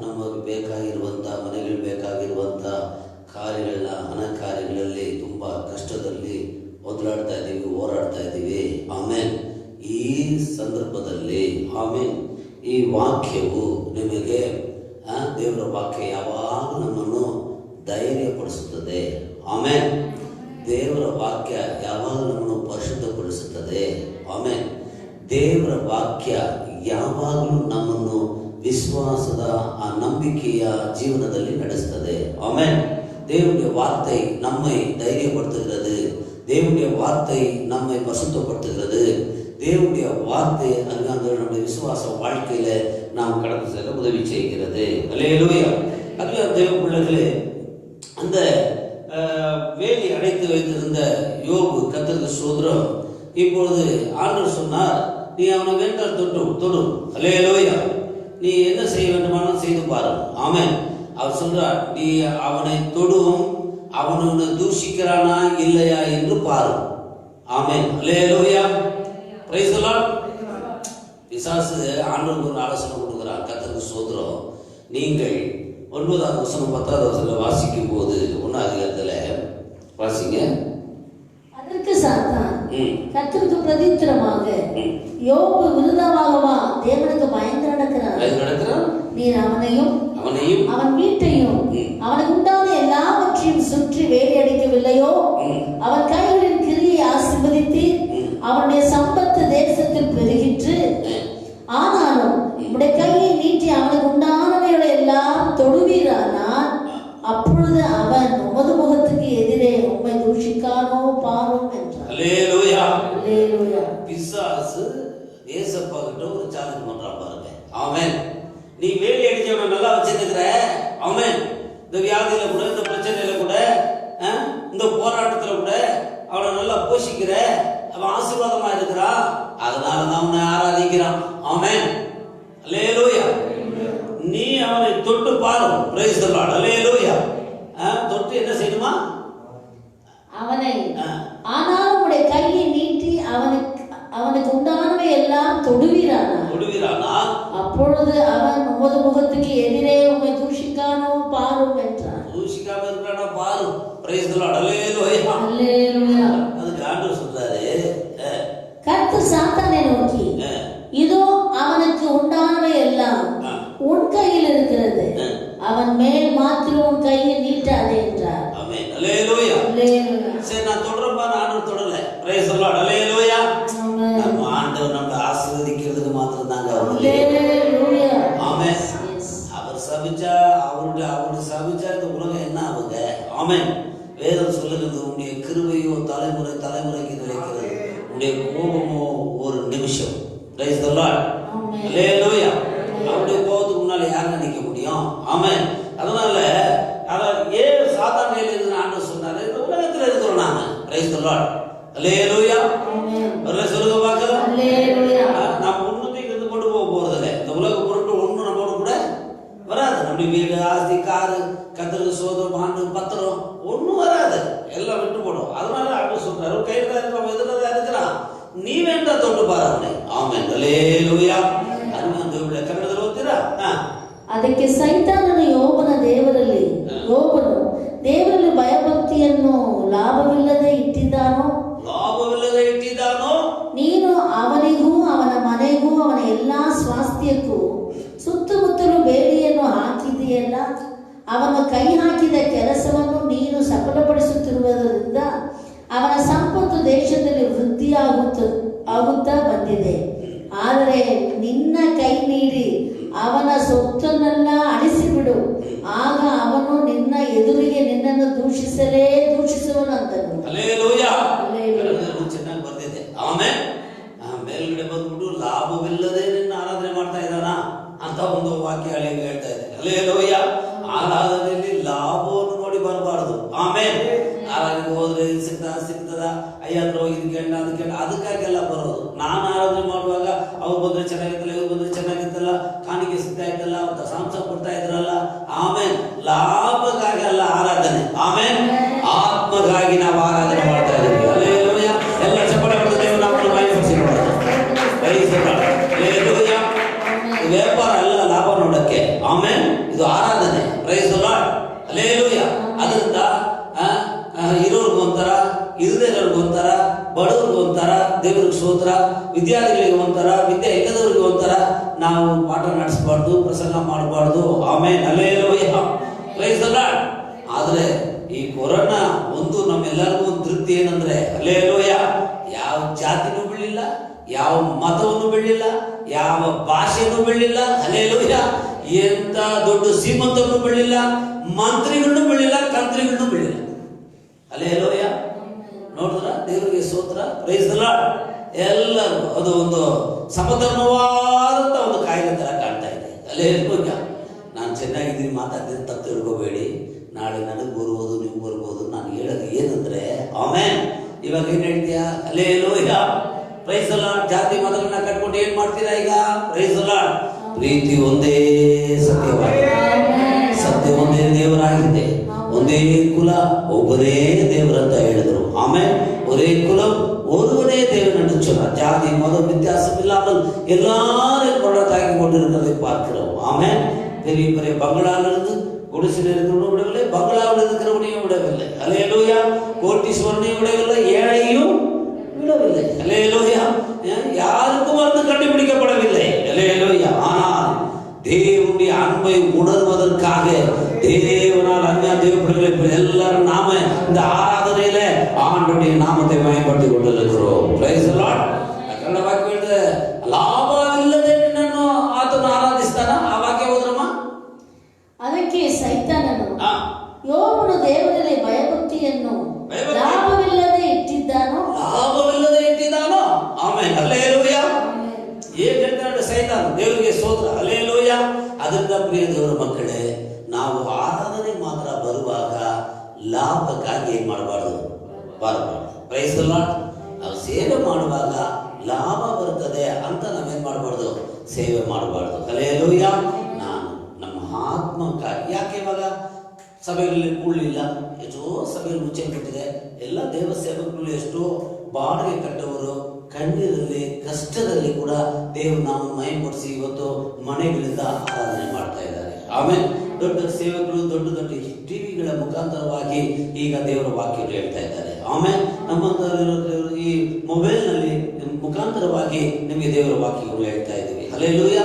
ನಮಗೆ ಬೇಕಾಗಿರುವಂಥ ಮನೆಗಳು ಬೇಕಾಗಿರುವಂಥ ಕಾರ್ಯಗಳನ್ನ, ಹಣ ಕಾರ್ಯಗಳಲ್ಲಿ ತುಂಬ ಕಷ್ಟದಲ್ಲಿ ಒದ್ದಾಡ್ತಾ ಇದ್ದೀವಿ, ಹೋರಾಡ್ತಾ ಇದ್ದೀವಿ. ಆಮೇನ್. ಈ ಸಂದರ್ಭದಲ್ಲಿ ಆಮೇನ್ ಈ ವಾಕ್ಯವು ನಿಮಗೆ, ದೇವರ ವಾಕ್ಯ ಯಾವಾಗ ನಮ್ಮನ್ನು ಧೈರ್ಯಪಡಿಸುತ್ತದೆ. ಆಮೇನ್. ದೇವರ ವಾಕ್ಯ ಯಾವಾಗ ನಮ್ಮನ್ನು ಪರಿಶುದ್ಧಪಡಿಸುತ್ತದೆ. ಆಮೇನ್. ದೇವರ ವಾಕ್ಯ ಯಾವಾಗಲೂ ನಮ್ಮನ್ನು ವಿಶ್ವಾಸದ ಆ ನಂಬಿಕೆಯ ಜೀವನದಲ್ಲಿ ನಡೆಸ್ತದೆ. ஆமென். தேவனுடைய வார்த்தை நம்மை தைரியப்படுத்துகிறது. தேவனுடைய வார்த்தை நம்மை பரிசுத்தப்படுத்துகிறது. தேவனுடைய வார்த்தை நம்முடைய விசுவாச வாழ்க்கையில நாம் கடந்து செல்ல உதவி செய்கிறது. அல்லேலூயா. அதுவே தேவ பிள்ளைகளே, அந்த வேலி அடைத்து வைத்திருந்த யோபு கர்த்தருக்கு ஸ்தோத்திரம். இப்பொழுது ஆண்டவர் சொன்னார், நீ அவனை வேண்டால் தொடு. அல்லேலூயா. நீ என்ன செய்ய வேண்டுமானாலும் செய்து பாரு. ஆமென். அவர் சொல்றார், நீ அவனை தொடும், அவன் உன்னை தூஷிக்கிறானா இல்லையா என்று பாரு. ஆமென். அல்லேலூயா. Praise the Lord. பிசாசு ஆண்டவருக்கு ஒரு ஆலோசனை கொடுக்கிறார். கர்த்தருக்கு ஸ்தோத்திரம். நீங்கள் 9வது வசனம் 10வது வசனத்தில் வாசிக்கும் போது 1வது அதிகாரத்தில் வாசிங்க. அதற்கு சாத்தான் கர்த்தருக்கு பிரதித்திரமாக, யோபு விருதாவாகவா தேவனுக்கு பயந்து நடக்கிறான். நீர் அவனையும் அவன் வீட்டையும் அவனுக்கு உண்டான எல்லாவற்றையும் சுற்றி வேலையடிக்கவில்லையோ? அவன் கைகளின் கிரியை ஆசீர்வதித்து அவனுடைய சம்பத்து தேசத்தில் பெருகிற்று. ஆனாலும் உடைய கையை நீட்டி அவனுக்கு உண்டானவைகளை எல்லாம் தொடுவீரானால் அப்பொழுது அவன் உமது முகத்துக்கு எதிரே உம்மை தூஷிக்கானோ பாரும் என்றார். அல்லேலூயா. அல்லேலூயா. பிசாசு ஏசப்பா கிட்ட ஒரு சேலஞ்ச் பண்றான் பாருங்க. ஆமென். நீ வேலி அடிச்சவனை நல்லா வச்சிருக்கிற, ஆமென், இந்த வியாதியில கூட, இந்த பிரச்சனையில கூட, இந்த போராட்டத்துல கூட அவனை நல்லா போஷிக்கிற, அவன் ஆசீர்வாதமா இருக்கிறா, அதனால தான் அவனை ஆராதிக்கிறான். ஆமென். அல்லேலூயா. நீ அவனை தொட்டு பாரு. Praise the Lord. அல்லேலூயா. தொட்டு என்ன செய்யணுமா? அவனை ஆனாலும் உடைய கையை நீட்டி அவனுக்கு உண்டானவை எல்லாம் தொடுவீரானா அப்பொழுது அவன் உமது முகத்துக்கு எதிரே உம்மை தூஷிக்கானோ பாரும் என்றார். தூஷிக்காம இருக்கிறானா பாரு. Praise the Lord. அல்லேலூயா. அல்லேலூயா. அதுக்கு ஆண்டவர் சொல்றாரு, கர்த்தர் சாத்தானை நோக்கி, இதோ அவனுக்கு உண்டானவை எல்லாம் உன் கையில் இருக்கிறது, அவன் மேல் மாத்திரம் உன் கையை நீட்டாதே என்றார். ஆமென். அல்லேலூயா. அல்லேலூயா. சரி, நான் தொடரப்பா, நானும் தொடரல. Price the Lord. அல்லேலூயா. நம்ம ஆண்டவர் நம்மை ஆசீர்வதிக்கிறதுக்கு மாத்திரம் தாங்க. அல்லேலூயா. ஆமென். அவர் சபிச்சா, அவருடைய சபிச்சா இந்த உலகம் என்ன ஆகுங்க? ஆமென். வேதம் சொல்லுகிறது, உன்னுடைய கிருபையோ தலைமுறை தலைமுறைக்கு நிலைக்கிறது, உன்னுடைய கோபமோ ஒரு நிமிஷம். Praise the Lord. அல்லேலூயா. அவருடைய கோபத்துக்கு முன்னால யாரும் நிற்க முடியும்? ஆமென். அதனால ஏன் சாத்தான ஆண்டு சொன்னாரு, இந்த உலகத்தில் இருக்கிறோம் நாம. Praise the Lord. அல்லேலூயா. சொல்லுங்க பார்க்கலாம். நம்ம உன்னதிக்கு இருந்து கொண்டு போக போறதில்லை. இந்த உலக பொருட்கள் ஒன்றும் நம்மளோட கூட வராது. நம்ம வீடு, ஆஸ்தி, காரு, கத்திர சோதம், ஆண்டு, பத்திரம் ஒன்றும் வராது, எல்லாம் விட்டு போடும். அதனால அப்படி சொல்றாரு, கையில் தான் இருக்கிறோம், எதில் தான் இருக்கிறான், நீ வேண்டா தொட்டு பாரு அவனை. ஆமென். அல்லேலூயா. ಅನುಮಂದುಗಳ ಕನ್ನಡದಲ್ಲಿ ಓದ್ತೀರಾ? ಅದಕ್ಕೆ ಸೈತಾನನು ಯೋಬನು ದೇವರಲ್ಲಿ ಭಯಭಕ್ತಿಯನ್ನು ಲಾಭವಿಲ್ಲದೆ ಇಟ್ಟಿದ್ದಾನೋ ನೀನು ಅವನಿಗೂ ಅವನ ಮನೆಗೂ ಅವನ ಎಲ್ಲಾ ಸ್ವಾಸ್ಥ್ಯಕ್ಕೂ ಸುತ್ತಮುತ್ತಲು ಬೇಲಿಯನ್ನು ಹಾಕಿದೆಯಲ್ಲ, ಅವನ ಕೈ ಹಾಕಿದ ಕೆಲಸವನ್ನು ನೀನು ಸಫಲಪಡಿಸುತ್ತಿರುವುದರಿಂದ ಅವನ ಸಂಪತ್ತು ದೇಶದಲ್ಲಿ ವೃದ್ಧಿಯಾಗುತ್ತಾ ಬಂದಿದೆ. ಆದರೆ ನಿನ್ನ ಕೈ ನೀಡಿ ಅವನ ಸೊತ್ತನ್ನೆಲ್ಲ ಅಳಿಸಿಬಿಡು, ಆಗ ಅವನು ನಿನ್ನ ಎದುರಿಗೆ ನಿನ್ನನ್ನು ದೂಷಿಸುವನು ಅಂತನು. ಹಲ್ಲೆಲೂಯಾ. ಚೆನ್ನಾಗಿ ಬರ್ತಿದೆ. ಆಮೆನ್. ಮೇಲ್ಗಡೆ ಬಂದ್ಬಿಟ್ಟು ಲಾಭವಿಲ್ಲದೆ ನಿನ್ನ ಆರಾಧನೆ ಮಾಡ್ತಾ ಇದ್ದಾನ ಅಂತ ಒಂದು ವಾಕ್ಯ ಹೇಳ್ತಾ ಇದೆ. ಹಲ್ಲೆಲೂಯಾ. ಆರಾಧನೆಯಲ್ಲಿ ಲಾಭವನ್ನು ನೋಡಿ ಬರಬಾರದು. ಆಮೆನ್. ಆರಾಧನೆಗೆ ಹೋದ್ರೆ ಸಿಗ್ತದ, ಅಯ್ಯಂದ್ರೆ ಹೋಗಿದ್ ಅದಕ್ಕಾಗೆಲ್ಲ ಬರೋದು. ನಾನು ಆರಾಧನೆ ಮಾಡುವಾಗ ಅವ್ರು ಬಂದ್ರೆ ಚೆನ್ನಾಗಿತ್ತಲ್ಲ, ಇವ್ರು ಬಂದ್ರೆ ಚೆನ್ನಾಗಿತ್ತಲ್ಲ, ಕಾಣಿಕೆ ಸಿಗ್ತಾ ಇದ್ದಲ್ಲ, ದಶಾಂಶ ಕೊಡ್ತಾ ಇದ್ರಲ್ಲ. ಆಮೇಲೆ ಲಾಭಕ್ಕಾಗಿ ಅಲ್ಲ ಆರಾಧನೆ. ಆಮೇಲೆ ಆತ್ಮಗಾಗಿ ನಾವು ಆರಾಧನೆ ಮಾಡ್ತಾ ಇದ್ದೀವಿ. ಹಲ್ಲೆಲೂಯಾ. ಎಲ್ಲ ಚಪ್ಪಳೆ ಬರ್ತದೆ, ನಾವು ವ್ಯಾಪಾರ ಅಲ್ಲ, ಲಾಭ ನೋಡಕ್ಕೆ. ಆಮೇಲೆ ಇದು ಆರಾಧನೆ. Praise the lord. ಹಲ್ಲೆಲೂಯಾ. ಅದರಿಂದ ಇರೋರ್ಗೆ ಒಂಥರ, ಇಲ್ಲದವ್ರಿಗೆ ಒಂಥರ, ಬಡವ್ರಿಗೆ ಒಂಥರ ದೇವರಿಗೆ ಸ್ತೋತ್ರ, ವಿದ್ಯಾರ್ಥಿಗಳಿಗೆ ಒಂಥರ, ವಿದ್ಯೆ ಇಲ್ಲದವ್ರಿಗೆ ಒಂಥರ ನಾವು ಪಾಠ ನಡೆಸಬಾರ್ದು, ಪ್ರಸಂಗ ಮಾಡಬಾರ್ದು. ಆಮೇಲೆ ಹಲ್ಲೆಲೂಯಾ. Praise the lord. ಆದ್ರೆ ಈ ಕೊರೋನಾ ಒಂದು ನಮ್ಮೆಲ್ಲರಿಗೂ ಒಂದು ತೃಪ್ತಿ ಏನಂದ್ರೆ, ಹಲ್ಲೆಲೂಯಾ, ಯಾವ ಜಾತಿನೂ ಬೀಳಿಲ್ಲ, ಯಾವ ಮತವನ್ನು ಬೀಳಿಲ್ಲ, ಯಾವ ಭಾಷೆನೂ ಬೀಳಿಲ್ಲ. ಹಲ್ಲೆಲೂಯಾ. ಎಂತ ದೊಡ್ಡ ಶ್ರೀಮಂತರನ್ನು ಬೀಳಿಲ್ಲ, ಮಂತ್ರಿಗಳನ್ನು ಬೀಳಿಲ್ಲ, ಕಂತ್ರಿಗಳನ್ನು ಬೀಳಿಲ್ಲ. ಹಲ್ಲೆಲೂಯಾ. ನೋಡಿದ್ರ ದೇವರಿಗೆ ಸ್ತೋತ್ರ. Praise the Lord. ಎಲ್ಲರೂ ಅದು ಒಂದು ಸಮಧರ್ಮವಾದಂತ ಒಂದು ಕಾಯಿಲೆ ತರ ಕಾಣ್ತಾ ಇದೆ. ಹಲ್ಲೆಲೂಯಾ. ನಾನು ಚೆನ್ನಾಗಿದ್ದೀನಿ, ಮಾತಾಡ್ತೀನಿ, ತಪ್ಪು ತಿಳ್ಕೋಬೇಡಿ. ನಾಳೆ ನನಗೆ ಬರ್ಬೋದು, ನಿಮ್ಗೆ ಬರ್ಬೋದು. ನಾನು ಹೇಳೋದು ಏನಂದ್ರೆ, ಆಮೆನ್, ಇವಾಗ ಏನ್ ಹೇಳ್ತೀಯಾ? ಹಲ್ಲೆಲೂಯಾ. Praise the Lord. ಜಾತಿ ಮತಗಳನ್ನ ಕಟ್ಕೊಂಡು ಏನ್ ಮಾಡ್ತೀರಾ ಈಗ? Price the lord. ಪ್ರೀತಿ ಒಂದೇ ಸತ್ಯವಾಗಿದೆ, ಸತ್ಯ ಒಂದೇ ದೇವರಾಗಿದೆ, ಒಂದೇ ಕುಲ ಒಬ್ಬರೇ ದೇವರಂತ ಹೇಳಿದ್ರು. ಆಮೇಲೆ ஒரே குலம் ஒருவனே தேவன் என்று சொன்னார். ஜாதி மதம் வித்தியாசம் இல்லாமல் எல்லாரும் கொள்ளத்தாக்கி கொண்டிருக்கிறதை பார்க்கிறோம். ஆமென். பெரிய பெரிய பங்களாவிலிருந்து குடிசில் இருக்கிறவனும் விடவில்லை, பங்களாவில் இருக்கிறவனையும் விடவில்லை. ஹல்லேலூயா. கோட்டீஸ்வரனையும் விடவில்லை, ஏழையும் விடவில்லை. ஹல்லேலூயா. யாருக்கும் வந்து கண்டுபிடிக்கப்படவில்லை. ஹல்லேலூயா. ஆனால் தேவனுடைய அன்பை உணர்வதற்காக தேவனால் அன்பியா தேவ பிள்ளைகளை எல்லாரும் நாம இந்த ஆராதனையில ஆண்டவருடைய நாமத்தை பயன்படுத்திக் கொண்டிருக்கிறோம். Price the lord. ಕನ್ನಡ ವಾಕ್ಯ ಹೇಳಿದ್ರೆ, ಲಾಭವಿಲ್ಲದೆ ನಿನ್ನನ್ನು ಆತನು ಆರಾಧಿಸ್ತಾನ. ಆ ವಾಕ್ಯ ಹೋದ್ರಮ್ಮ. ಅದಕ್ಕೆ ಸೈತಾನನು ಯೋಬನು ದೇವರಲ್ಲಿ ಭಯಭಕ್ತಿಯನ್ನು ಬಾರಬಾರ್ದು. Praise the Lord. ನಾವು ಸೇವೆ ಮಾಡುವಾಗ ಲಾಭ ಬರ್ತದೆ ಅಂತ ನಾವೇನ್ ಮಾಡಬಾರ್ದು, ಸೇವೆ ಮಾಡಬಾರ್ದು. ಹಲ್ಲೆಲೂಯ. ನಾನು ನಮ್ಮ ಆತ್ಮಕ್ಕಾಗಿ, ಯಾಕೆ ಇವಾಗ ಸಭೆಗಳಲ್ಲಿ ಕೂಡಲಿಲ್ಲ, ಎಷ್ಟೋ ಸಭೆಯಲ್ಲಿ ಮುಚ್ಚಲ್ಪಟ್ಟಿದೆ. ಎಲ್ಲ ದೇವ ಸೇವಕರು ಎಷ್ಟೋ ಬಾಡಿಗೆ ಕಟ್ಟವರು ಕಣ್ಣೀರಲ್ಲಿ ಕಷ್ಟದಲ್ಲಿ ಕೂಡ ದೇವರು ನಾವು ಮಹಿಮೆಪಡಿಸಿ ಇವತ್ತು ಮನೆಗಳಿಂದ ಆರಾಧನೆ ಮಾಡ್ತಾ ಇದ್ದಾರೆ. ಆಮೇಲೆ ದೊಡ್ಡ ಸೇವಕರು ದೊಡ್ಡ ದೊಡ್ಡ ಟಿವಿಗಳ ಮುಖಾಂತರವಾಗಿ ಈಗ ದೇವರ ವಾಕ್ಯಗಳು ಹೇಳ್ತಾ ಇದ್ದಾರೆ. ಆಮೇಲೆ ನಮ್ಮಂತ ಈ ಮೊಬೈಲ್ ನಲ್ಲಿ ಮುಖಾಂತರವಾಗಿ ನಿಮಗೆ ದೇವರ ವಾಕ್ಯಗಳು ಹೇಳ್ತಾ ಇದ್ದೀವಿ. ಹಲ್ಲೆಲೂಯ.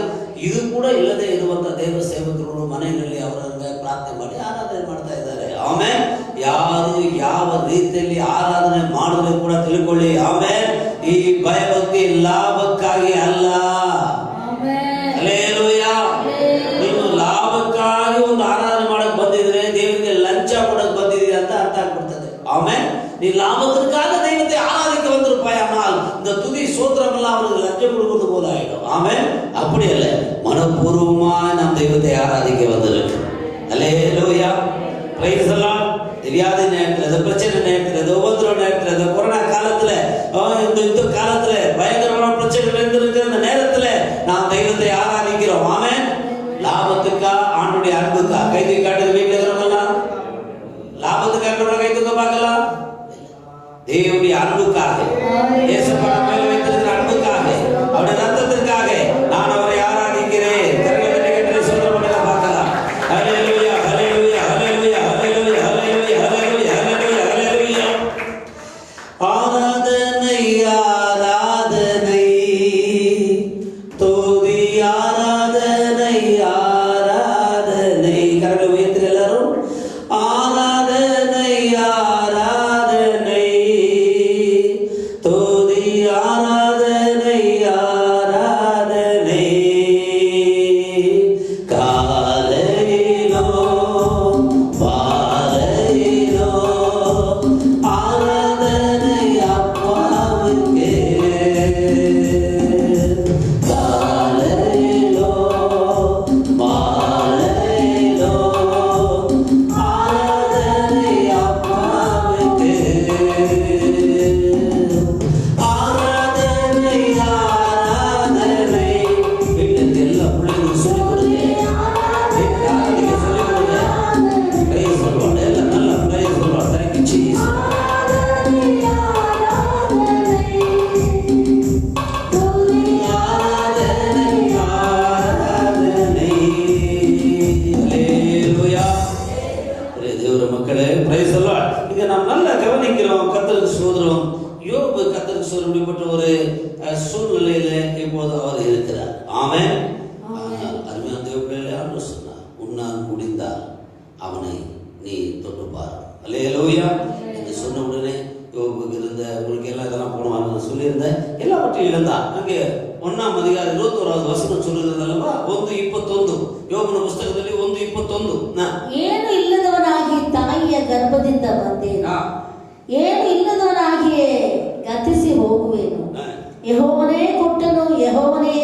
ಇದು ಕೂಡ ಇಲ್ಲದೆ ಇರುವಂತ ದೇವರ ಸೇವಕರು ಮನೆಯಲ್ಲಿ ಅವರನ್ನ ಪ್ರಾರ್ಥನೆ ಮಾಡಿ ಆರಾಧನೆ ಮಾಡ್ತಾ ಇದ್ದಾರೆ. ಆಮೇಲೆ ಯಾರು ಯಾವ ರೀತಿಯಲ್ಲಿ ಆರಾಧನೆ ಮಾಡಿದ್ರೆ ಕೂಡ ತಿಳ್ಕೊಳ್ಳಿ, ಆಮೇಲೆ ಈ ಭಯಭಕ್ತಿ ಲಾಭಕ್ಕಾಗಿ ಅಲ್ಲ. ಹಲ್ಲೆಲೂಯ. ನೀನು ಲಾಭಕ್ಕಾಗಿ ಒಂದು ಆರಾಧನೆ ಮಾಡಕ್ ಬಂದಿದ್ರೆ ದೇವರಿಗೆ ಲಂಚ ಕೊಡಕ್ ಬಂದಿದ್ದೀರಿ ಅಂತ ಅರ್ಥ ಆಗ್ಬಿಡ್ತದೆ. ಆಮೇಲೆ நீ லாபத்திற்காக தெய்வத்தை ஆராதிக்க வந்திருப்பாயானால் இந்த துதி சோத்திரமெல்லாம் அவருக்கு லஞ்சம் கொடுக்கிறது போல ஆயிடும். ஆமென். அப்படி அல்ல, மனப்பூர்வமா நாம் தெய்வத்தை ஆராதிக்க வந்திருக்கு. அல்லேலூயா. Praise the Lord. வியாதி நேரத்துல, பிரச்சனை நேரத்துல, உபத்திரவ நேரத்துல, கொரோனா காலத்துல, இந்த யுத்த காலத்துல, பயங்கரமான பிரச்சனைகள் இருந்திருக்கிற இந்த நேரத்துல நாம் தெய்வத்தை ஆராதிக்கிறோம். ஆமென். லாபத்துக்கா, ஆண்டுடைய அன்புக்கா? கை தூக்கி காட்டுது வீட்டுல இருக்கிறவங்கலாம். லாபத்துக்காக கை தூக்க பார்க்கலாம். தேவனுடைய அன்புக்காக, இயேசுப்பா மேல வைத்திருக்கிற அன்புக்காக, அவருடைய ரத்தத்திற்காக நான் அவரை ஆராதிக்கிறேன். கரங்களை கட்டி சொல்றவங்க பார்க்கலாம். ஹல்லேலூயா, ஹல்லேலூயா, ஹல்லேலூயா, ஹல்லேலூயா, ஹல்லேலூயா, ஹல்லேலூயா, ஹல்லேலூயா, ஹல்லேலூயா. ஆராதனை ஆராதனை, துதி ஆராதனை ஆராதனை. கரங்களை உயர்த்துங்க எல்லாரும். ஆராதனை ஆராதனை, துதி ஆராதனை ஆராதனை. காலையிலோ பாலையிலோ ஆராதனை அப்பாவுக்கே. காலையிலோ பாலையிலோ ஆராதனை அப்பாவுக்கே. ஆராதனை ஆராதனை. வீட்டில் எல்லா பிள்ளைகளும் சொல்லிக் கொடுங்க. ஆராதிக்க சொல்லிக் கொடுங்க. பிரைஸ் சொல்லுவாங்க. எல்லாம் நல்லா பிரைஸ் சொல்லுவாங்க. Thank you Jesus. ஆராதனை ஆராதனை. ஹல்லேலூயா. தேவர மக்களே, பிரைஸ் தி லார்ட். இங்க நாம் நல்லா கவனிக்கிறோம். கர்த்தருக்கு ஸ்தோத்திரம். யோபு கர்த்தருக்கு ஸ்தோத்திரம். இப்படிப்பட்ட ஒரு சூழ்நிலையில இப்போது அவர் இருக்கிறார். ஆமென். அருமையான தேவ பிள்ளைகளே, ஆண்டவர் சொன்னார், உன்னால் முடிந்தால் அவனை நீ தொட்டுப்பார். அல்லேலூயா. என்று சொன்ன உடனே யோபுக்கு இருந்த, உங்களுக்கு எல்லாம் இதெல்லாம் போனவாங்க நான் சொல்லியிருந்தேன், எல்லாவற்றையும் இழந்தார். அங்கே 1ஆம் அதிகாரம் 21வது வசனம் சொல்லுகிறது அல்லவா? 1:21 யோபுನ ಪುಸ್ತಕದಲ್ಲಿ 1:21. ಏನು ಇಲ್ಲದವನಾಗಿ ತಾಯಿಯ ಗರ್ಭದಿಂದ ಬಂದೇನು, ಏನು ಇಲ್ಲದವನಾಗಿಯೇ ಗತಿಸಿ ಹೋಗುವೆನು. ಯೆಹೋವನೇ ಕೊಟ್ಟನು, ಯೆಹೋವನೇ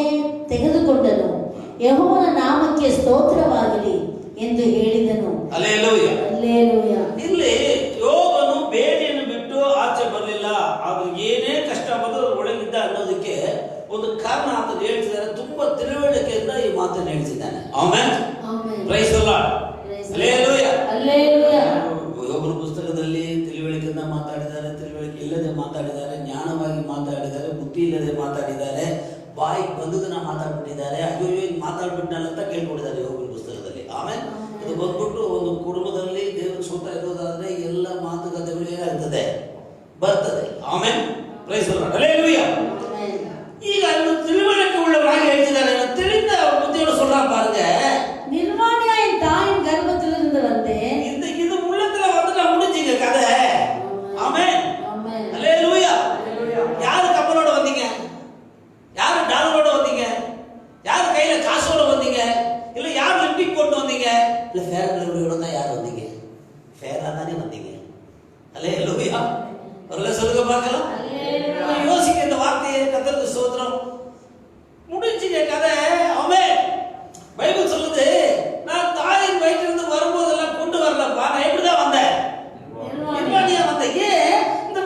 ತೆಗೆದುಕೊಂಡನು, ಯೆಹೋವನ ನಾಮಕ್ಕೆ ಸ್ತೋತ್ರವಾಗಲಿ ಎಂದು ಹೇಳಿದನು. ಹಲ್ಲೇಲೂಯಾ. ಹಲ್ಲೇಲೂಯಾ. ಇಲ್ಲಿ ಯೋಬನು ಬೇಡಿಯನ್ನು ಬಿಟ್ಟು ಆಚೆ ಬರಲಿಲ್ಲ. ಅದು ಏನೇ ಕಷ್ಟ ಬಂದರೂ ಒಳಗಿದ್ದ ಅನ್ನೋದಕ್ಕೆ ಒಂದು ಕಾರಣ ಆತನು ಹೇಳ್ತಿದ್ದಾರೆ. ತುಂಬಾ ತಿಳುವಳಿಕೆಯಿಂದ ಈ ಮಾತನ್ನು ಹೇಳ್ತಿದ್ದಾನೆ. ಆಮೆನ್. ಆಮೆನ್. Praise the Lord. ಹಲ್ಲೇಲೂಯಾ. ಹಲ್ಲೇಲೂಯಾ. ಯೋಬನ ಪುಸ್ತಕದಲ್ಲಿ ತಿಳುವಳಿಕೆಯಿಂದ ಮಾತಾಡಿದ್ದಾರೆ, ತಿಳುವಳಿಕೆ ಇಲ್ಲದೆ ಮಾತಾಡಿದ್ದಾರೆ, ಜ್ಞಾನವಾಗಿ ಮಾತಾಡಿದ್ದಾರೆ, ಬುದ್ಧಿ ಇಲ್ಲದೆ ಮಾತಾಡಿದ್ದಾರೆ, ಬಾಯಿಗೆ ಬಂದದನ್ನ ಮಾತಾಡ್ಬಿಟ್ಟಿದ್ದಾರೆ. ಅಯ್ಯೋ ಇದು ಮಾತಾಡ್ಬಿಟ್ನಲ್ಲ ಅಂತ ಕೇಳ್ಕೊಂಡಿದ್ದಾರೆ ಯೋಬನ ಪುಸ್ತಕದಲ್ಲಿ. ಆಮೇಲೆ ಇದು ಬಂದ್ಬಿಟ್ಟು ಒಂದು ಕುಟುಂಬದಲ್ಲಿ ದೇವರ ಸೂತ ಇರೋದಾದ್ರೆ ಎಲ್ಲ ಮಾತುಕತೆಗಳು ಏನಾಗ್ತದೆ, ಬರ್ತದೆ. Amen. Praise the Lord. Hallelujah. ಈಗ ಇವರು ತಿಳುವಳಿಕೆ உள்ளவராக ಹೇಳ್ತಿದ್ದಾರೆ. ತಿಳಿந்த புத்தியோட சொல்றான் பாருங்க. நிர்வாணியா என் தாயின் கர்ப்பத்திலிருந்து வந்தேன். இது உள்ளத்துல வந்துட்டா முடிஞ்சுங்க கதை. ஆமென். ஆமென். ஹல்லேலூயா. யாரு கப்பலோட வந்தீங்க? யாரு டாலரோட வந்தீங்க? யாரு கையில காசோட வந்தீங்க? இல்ல யார் லிப்டிக் போட்டு வந்தீங்க? இல்ல ஃபேர் லவ்லியோட தான் யார் வந்தீங்க? ஃபேரா தானே வந்தீங்க. ஹல்லேலூயா. வரல சொல்லுங்க பார்க்கலாம். ஹல்லேலூயா. யோசிக்க இந்த வார்த்தையை. கர்த்தருக்கு ஸ்தோத்திரம். முடிஞ்சுங்க கதை. ஆமென். பைபிள் சொல்லுது, நான் தாயின் வயிற்றிலிருந்து வரும்போதெல்லாம் கொண்டு வரலப்பா, நான் எப்படிதான் வந்தேன்? நிர்வாணியா வந்தேன். ஏன்? இந்த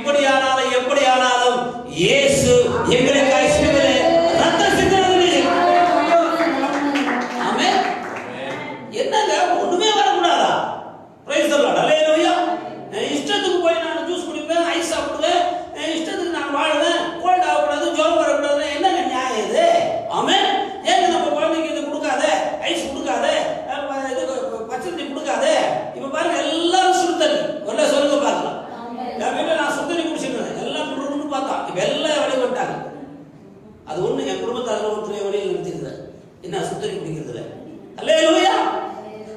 இப்படியானாலும் எப்படியானாலும் இயேசு எங்களுக்காய் சிலுவையிலே ரத்தம் சிந்தினது நிஜம். ஆமென். என்னங்க ஒண்ணுமே வரக்கூடாதா? Praise the Lord. ஹல்லேலூயா. இஷ்டத்துக்கு போய் நான் ஜூஸ் குடிப்பேன், ஐஸ் சாப்பிடுவேன், இஷ்டத்துக்கு நான் வாழ்வேன், கோல்ட் ஆகக்கூடாது, ஜுரம் வரக்கூடாது, என்னங்க நியாயம் இது? ஆமென். ஏங்க நம்ம குழந்தைக்கு இது கொடுக்காத, ஐஸ் கொடுக்காத, இது பச்சை கொடுக்காத. இப்ப பாருங்க எல்லாரும் சுடுதண்ணி ஒல்ல சொல்லுங்க பார்க்கலாம். என் வீட்டில் நான் சுடுதண்ணி குடிச்சிருந்தேன், எல்லாம் குடுக்கணும்னு பார்த்தா இப்ப எல்லாம் வழி விட்டாங்க. அது ஒண்ணு என் குடும்பத்தால ஒருத்தரை வழியில் நிறுத்திருந்தேன். என்ன சுடுதண்ணி குடிக்கிறதுல? ஹல்லேலூயா.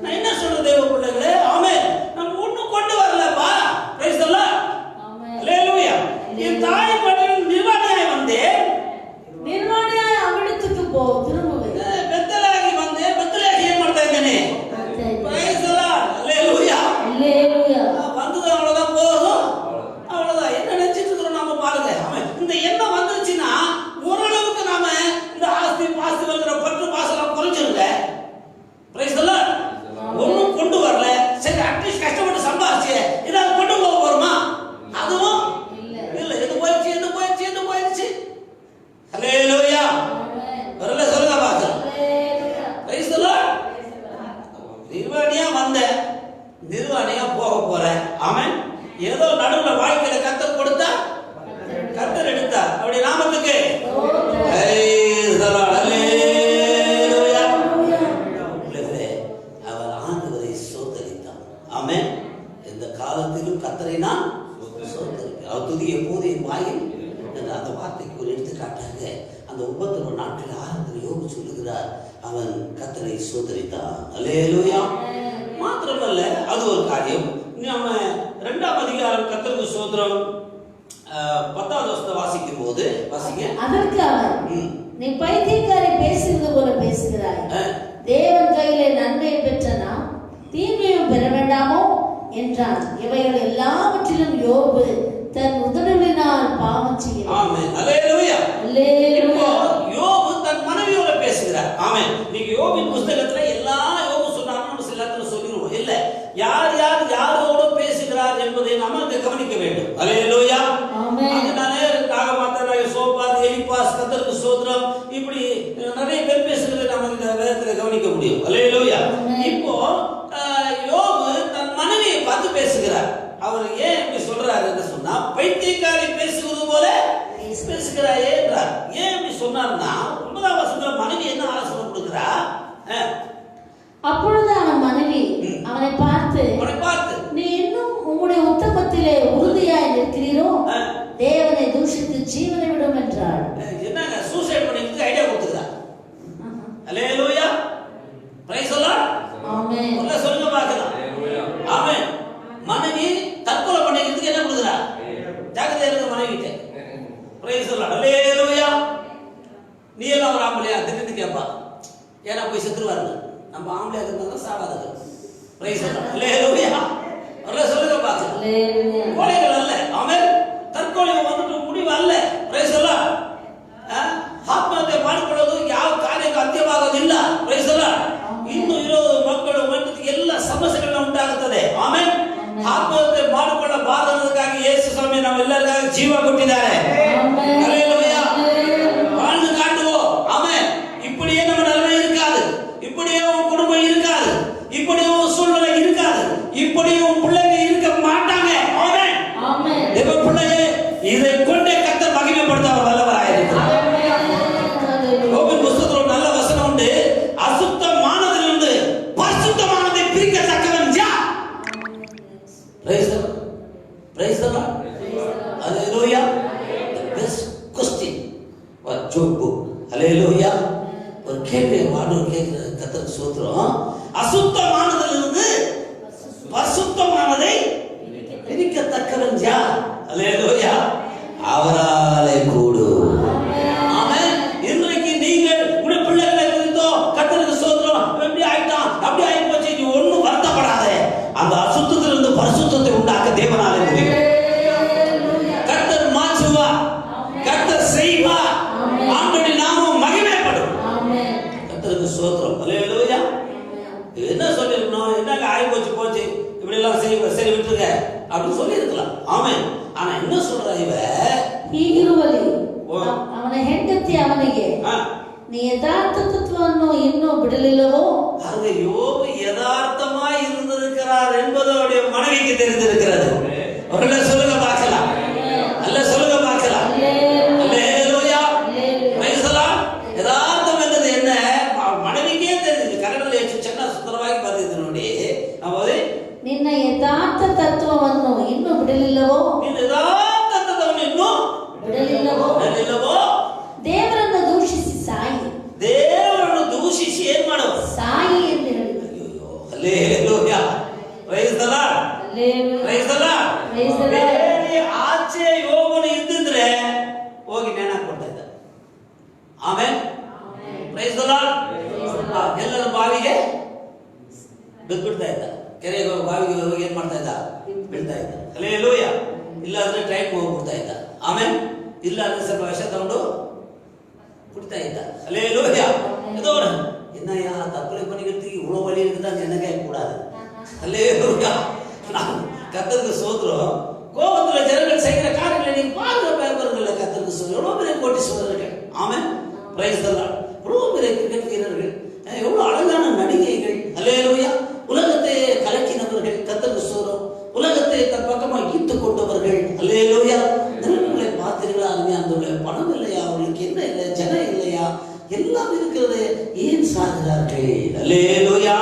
நான் என்ன சொல்றது தேவ பிள்ளைகளே? ஆமென். நம்ம ஒண்ணும் கொண்டு வரலப்பா. Price the Lord. ஆமென். ஹல்லேலூயா. என் தாய் பணியில் நிர்வாணியாய் வந்தேன், ನಿರ್ವಾಣಿಯಾಗಿ ಅವಿಡத்துக்கு போ திரும்புವೆ. பெத்தலாகி வந்தேன், பெத்தலாகி ಏನ್ ಮಾಡ್ತಾ ಇದ್ದೇನೆ? Praise the Lord. ஹல்லேலூயா. ஹல்லேலூயா. வந்தது அவ்வளவுதான், போதும் அவ்வளவுதான். என்ன நினைச்சிட்டு இருக்கிறோம் நாம பாருங்க. ஆமென். இந்த எண்ணம் வந்துருச்சுன்னா ஓரளவுக்கு நாம இந்த ஆஸ்தி பாஸ்தி வந்துற பற்று பாசலாம் குறைஞ்சிருங்க. Price the Lord. ஒண்ணும் கொண்டு வரல, சரி அட்லீஸ்ட் கஷ்டப்பட்டு சம்பாதிச்சு இதாவது கொண்டு போக போறோமா? அதுவும் இல்ல. எது போயிடுச்சு. ஹல்லேலூயா. வரல சொல்லுங்க பாக்கலாம். Price the Lord. நிர்வாணியா வந்தேன், நிர்வாணியா போக போறேன். ஆமென். ஏதோ நடுவுல வாழ்க்கையில கர்த்தர் கொடுத்தா, கர்த்தர் எடுத்தா, அப்படி நாமத்துக்கு பிரைஸ் தி லார்ட். ஹல்லேலூயா. உள்ளவரே, அவர் ஆண்டவரை சோதரித்தார். ஆமென். எந்த காலத்திலும் கர்த்தரை நான் சோதரிப்பேன். அவர் துதி எப்போது என் வாயில் என்ற அந்த வார்த்தைக்கு ஒரு எடுத்துக்காட்டாக அந்த 31 நாட்கள் ஆரம்பத்தில் யோபு சொல்லுகிறார், அவன் கர்த்தரை சோதரித்தான். ஹல்லேலூயா. மாத்திரமல்ல, அது ஒரு காரியம். நம்ம 2ஆம் அதிகாரம் கர்த்தருக்கு ஸ்தோத்திரம் 10வது வசனத்தை வாசிக்கும் போது வாசிங்க. அதற்கு அவர், நீ பைத்தியக்காரி பேசுகிறது போல பேசுகிறாய். தேவன் கையிலே நன்மையை பெற்ற நாம் தீமையும் பெற வேண்டாமோ என்றான். இவைகள் எல்லாவற்றிலும் யோபு தன் உதடுகளினால் பாவம் செய்கிறார். ஆமென். ஹல்லேலூயா. ஹல்லேலூயா. யோபு தன் மனைவியோட பேசுகிறார். ஆமென். நீங்க யோபின் புத்தகத்துல எல்லா யோபு சொன்னான்னு சில இடத்துல சொல்லிடுவோம். இல்ல, யார் யார் யாரோட பேசுகிறார் என்பதை நாம கவனிக்க வேண்டும். ஹல்லேலூயா. ஆமென். அதனால நாகமாத்தராய சோபாத், எலிபாஸ், கர்த்தருக்கு ஸ்தோத்திரம், இப்படி நிறைய பேர் பேசுகிறதை நாம இந்த வேதத்துல கவனிக்க முடியும். ஹல்லேலூயா. இப்போ யோபு தன் மனைவியை பார்த்து பேசுகிறார். அவர் ஏன் இப்படி சொல்றாரு என்று சொன்னா, பைத்தியக்காரி பேசுவது போல பேசுகிறாயே என்றார். ஏன் இப்படி சொன்னார்னா, 9ஆம் வசனத்துல மனைவி என்ன ஆலோசனை கொடுக்கிறா? அப்பொழுது அவன் மனைவி அவனை பார்த்து, நீ இன்னும் உங்களுடைய உத்தமத்திலே உறுதியாய் நிற்கிறீரோ, தேவனை தூஷித்து ஜீவனை விடும் என்றாள். என்னங்க சூசைட் பண்ணிட்டு ஐடியா கொடுத்துக்கிறா? ஹல்லேலூயா. Praise the Lord. ஆமென். சொல்ல சொல்லுங்க பார்க்கலாம். ஆமென். மனைவி தற்கொலை பண்ணிக்கிறதுக்கு என்ன கொடுக்குறா? ஜாக்கிரதையா இருக்க மனைவிட்ட. Praise the Lord. ஹல்லேலூயா. நீ எல்லாம் ஒரு ஆம்பளையா திட்டு கேட்பா, ஏன்னா போய் செத்துருவாருங்க. நம்ம ஆம்பளையா இருந்தாலும் சாவாதது. Price the Lord. ஹல்லேலூயா. சொல்ல சொல்லுங்க பார்க்கலாம். ஹல்லேலூயா. கொலைகள் அல்ல. ஆமென். தற்கொலை வந்துட்டு முடிவு அல்ல. Price the Lord. ஆத்மஹತ್ಯೆ ಮಾಡಿಕೊಳ್ಳೋದು ಯಾವ ಕಾರ್ಯಕ್ಕೆ ಅಂತ್ಯವಾಗೋದಿಲ್ಲ. Price the lord. ಇನ್ನು ಇರೋದು ಮಕ್ಕಳು ಮಕ್ಕಳಿಗೆ ಎಲ್ಲ ಸಮಸ್ಯೆಗಳು ಉಂಟಾಗುತ್ತದೆ. ಆಮೆನ್. ಆತ್ಮಹತ್ಯೆ ಮಾಡಿಕೊಳ್ಳಬಾರದಕ್ಕಾಗಿ ಯೇಸು ಸ್ವಾಮಿ ನಮ್ಮೆಲ್ಲರಿಗಾಗಿ ಜೀವ ಕೊಟ್ಟಿದ್ದಾರೆ. ஹல்லேலூயா. வாழ்ந்து காட்டுவோம். ஆமென். இப்படியே நம்ம நிலைமை இருக்காது, இப்படியே உன் குடும்பம் இருக்காது, இப்படியே உன் சூழ்நிலை இருக்காது, இப்படியே உன் பிள்ளைங்க இருக்க மாட்டாங்க. ஆமென். ஆமென். தேவ பிள்ளையே, இதை கொண்டே கர்த்தர் மகிமைப்படுத்த வல்லவராய் இருக்கிறார். யோபின் புத்தகத்தில் ஒரு நல்ல வசனம் உண்டு. அசுத்தமானதிலிருந்து பரிசுத்தமானதை பிரிக்கத்தக்கவன் யார்? Price the Lord. Price the Lord. Hallelujah. The best question for Job book. ஹல்லேலூயா. ஒரு கேள்வி வாடூர் கேட்கிற கர்த்தருக்கு ஸ்தோத்திரம். அசுத்தமானதிலிருந்து பரிசுத்தமானதை பிரிக்கத்தக்கவன் யார்? ஹல்லேலூயா. அவராலே கூடும். ஆமென். இன்றைக்கு நீங்கள் உடைய பிள்ளைகளை குறித்தோ கர்த்தருக்கு ஸ்தோத்திரம், எப்படி ஆயிட்டான் அப்படி ஆகி போச்சு, நீ ஒண்ணும் வருத்தப்படாதே. அந்த அசுத்தத்திலிருந்து பரிசுத்தத்தை உண்டாக்க தேவனாலே முடியும். கர்த்தர் மாற்றுவார், கர்த்தர் செய்வார். ஆண்டவருடைய நாமம் மகிமைப்படும். கர்த்தருக்கு ஸ்தோத்திரம். ஹல்லேலூயா. என்ன சொல்லிருக்கணும்? என்னங்க ஆகி போச்சு இப்படி எல்லாம் செய்ய, சரி விட்டுருங்க அப்படின்னு சொல்லி இருக்கலாம். ஆமென். ஆனா என்ன சொல்ற இவ ಹೀಗಿರುವಲ್ಲಿ ಓ. ಅವನ ಹೆಂಡತಿ ಅವನಿಗೆ ஆ, ನೀ ಯಥಾರ್ಥ ತತ್ವವನ್ನು ಇನ್ನೂ ಬಿಡಲಿಲ್ಲವೋ? பாருங்க, யோபு யதார்த்தமா இருந்திருக்கிறார் என்பது அவருடைய மனைவிக்கு தெரிந்திருக்கிறது. அவர்கள சொல்லுங்க பார்க்கலாம், அல்ல சொல்லுங்க பார்க்கலாம். அல்லேலூயா, பிரைஸ் தி லார்ட். யதார்த்தம் என்பது என்ன மனைவிக்கே தெரிஞ்சு ಕನ್ನಡದಲ್ಲಿ ಹೆಚ್ಚು ಚೆನ್ನಾಗಿ ಸುಂದರವಾಗಿ ಬಂದಿದ್ದು ನೋಡಿ. ಅವರು ನಿನ್ನ ಯಥಾರ್ಥ ತತ್ವವನ್ನು ಇನ್ನೂ ಬಿಡಲಿಲ್ಲವೋ? ನೀನು ಯಥಾರ್ಥ ತತ್ವವನ್ನು ಇನ್ನೂ ಬಿಡಲಿಲ್ಲವೋ? ದೇವರನ್ನು ದೂಷಿಸಿ ಸಾಯಿ. ದೇವರನ್ನು ದೂಷಿಸಿ ಏನ್ ಮಾಡುವ? ಸಾಯಿ ಎಂದು ಹೇಳಿದರು. ಅಯ್ಯೋ, hallelujah, praise the Lord, praise the Lord. Praise the Lord. ಬೇರೆ ಆಚೆ ಯೋಬನು ಇದ್ದಿದ್ರೆ ಹೋಗಿ ನೇಣ ಕೊಡ್ತಾ ಇದ್ದ. Amen, praise the Lord. ಎಲ್ಲರ ಬಾವಿಗೆ ಬಿಡ್ತಾ ಇದ್ದ, ಕೆರೆಗೆ ಬಾವಿಗೆ ಹೋಗಿ ಏನ್ ಮಾಡ್ತಾ ಇದ್ದ? ಬಿಡ್ತಾ ಇದ್ದ. ಹಲ್ಲೆಲೂಯಾ. ಇಲ್ಲ ಅಂದ್ರೆ ಟ್ರೈನ್ ಹೋಗ್ಬಿಡ್ತಾ ಇದ್ದ. ಆಮೆನ್. ಇಲ್ಲ ಅಂದ್ರೆ ಸ್ವಲ್ಪ ವಿಷ ತಗೊಂಡು ಕುಡಿತಾ ಇದ್ದ. ಹಲ್ಲೆಲೂಯಾ. ಇದೋರ என்னைய தற்கொலை பண்ணிக்கிறதுக்கு இவ்வளவு வழி இருக்குதான் என்ன கேட்க கூடாது. ஹல்லேலூயா. கர்த்தருக்கு ஸ்தோத்திரம். கோபத்துல ஜனங்கள் செய்கிற காரியங்களை நீங்க பாருங்க, பேப்பர்கள்ல கர்த்தருக்கு ஸ்தோத்திரம். எவ்வளவு பெரிய கோடீஸ்வரர்கள். ஆமென், பிரைஸ் தி லார்ட். எவ்வளவு பெரிய கிரிக்கெட் வீரர்கள், எவ்வளவு அழகான நடிகைகள். ஹல்லேலூயா. உலகத்தை கலக்கினவர்கள். கர்த்தருக்கு ஸ்தோத்திரம். உலகத்தை தன் பக்கமாக ஈர்த்துக் கொண்டவர்கள். ஹல்லேலூயா. நிலங்களை பார்த்தீர்களா? அருமையானவர்களே, பணம் இல்லையா அவர்களுக்கு? என்ன இல்லை? ஜனம் இல்லையா? எல்லாம் இருக்கிறது. ஏன் சாகிறார்கள்? அல்லேலூயா.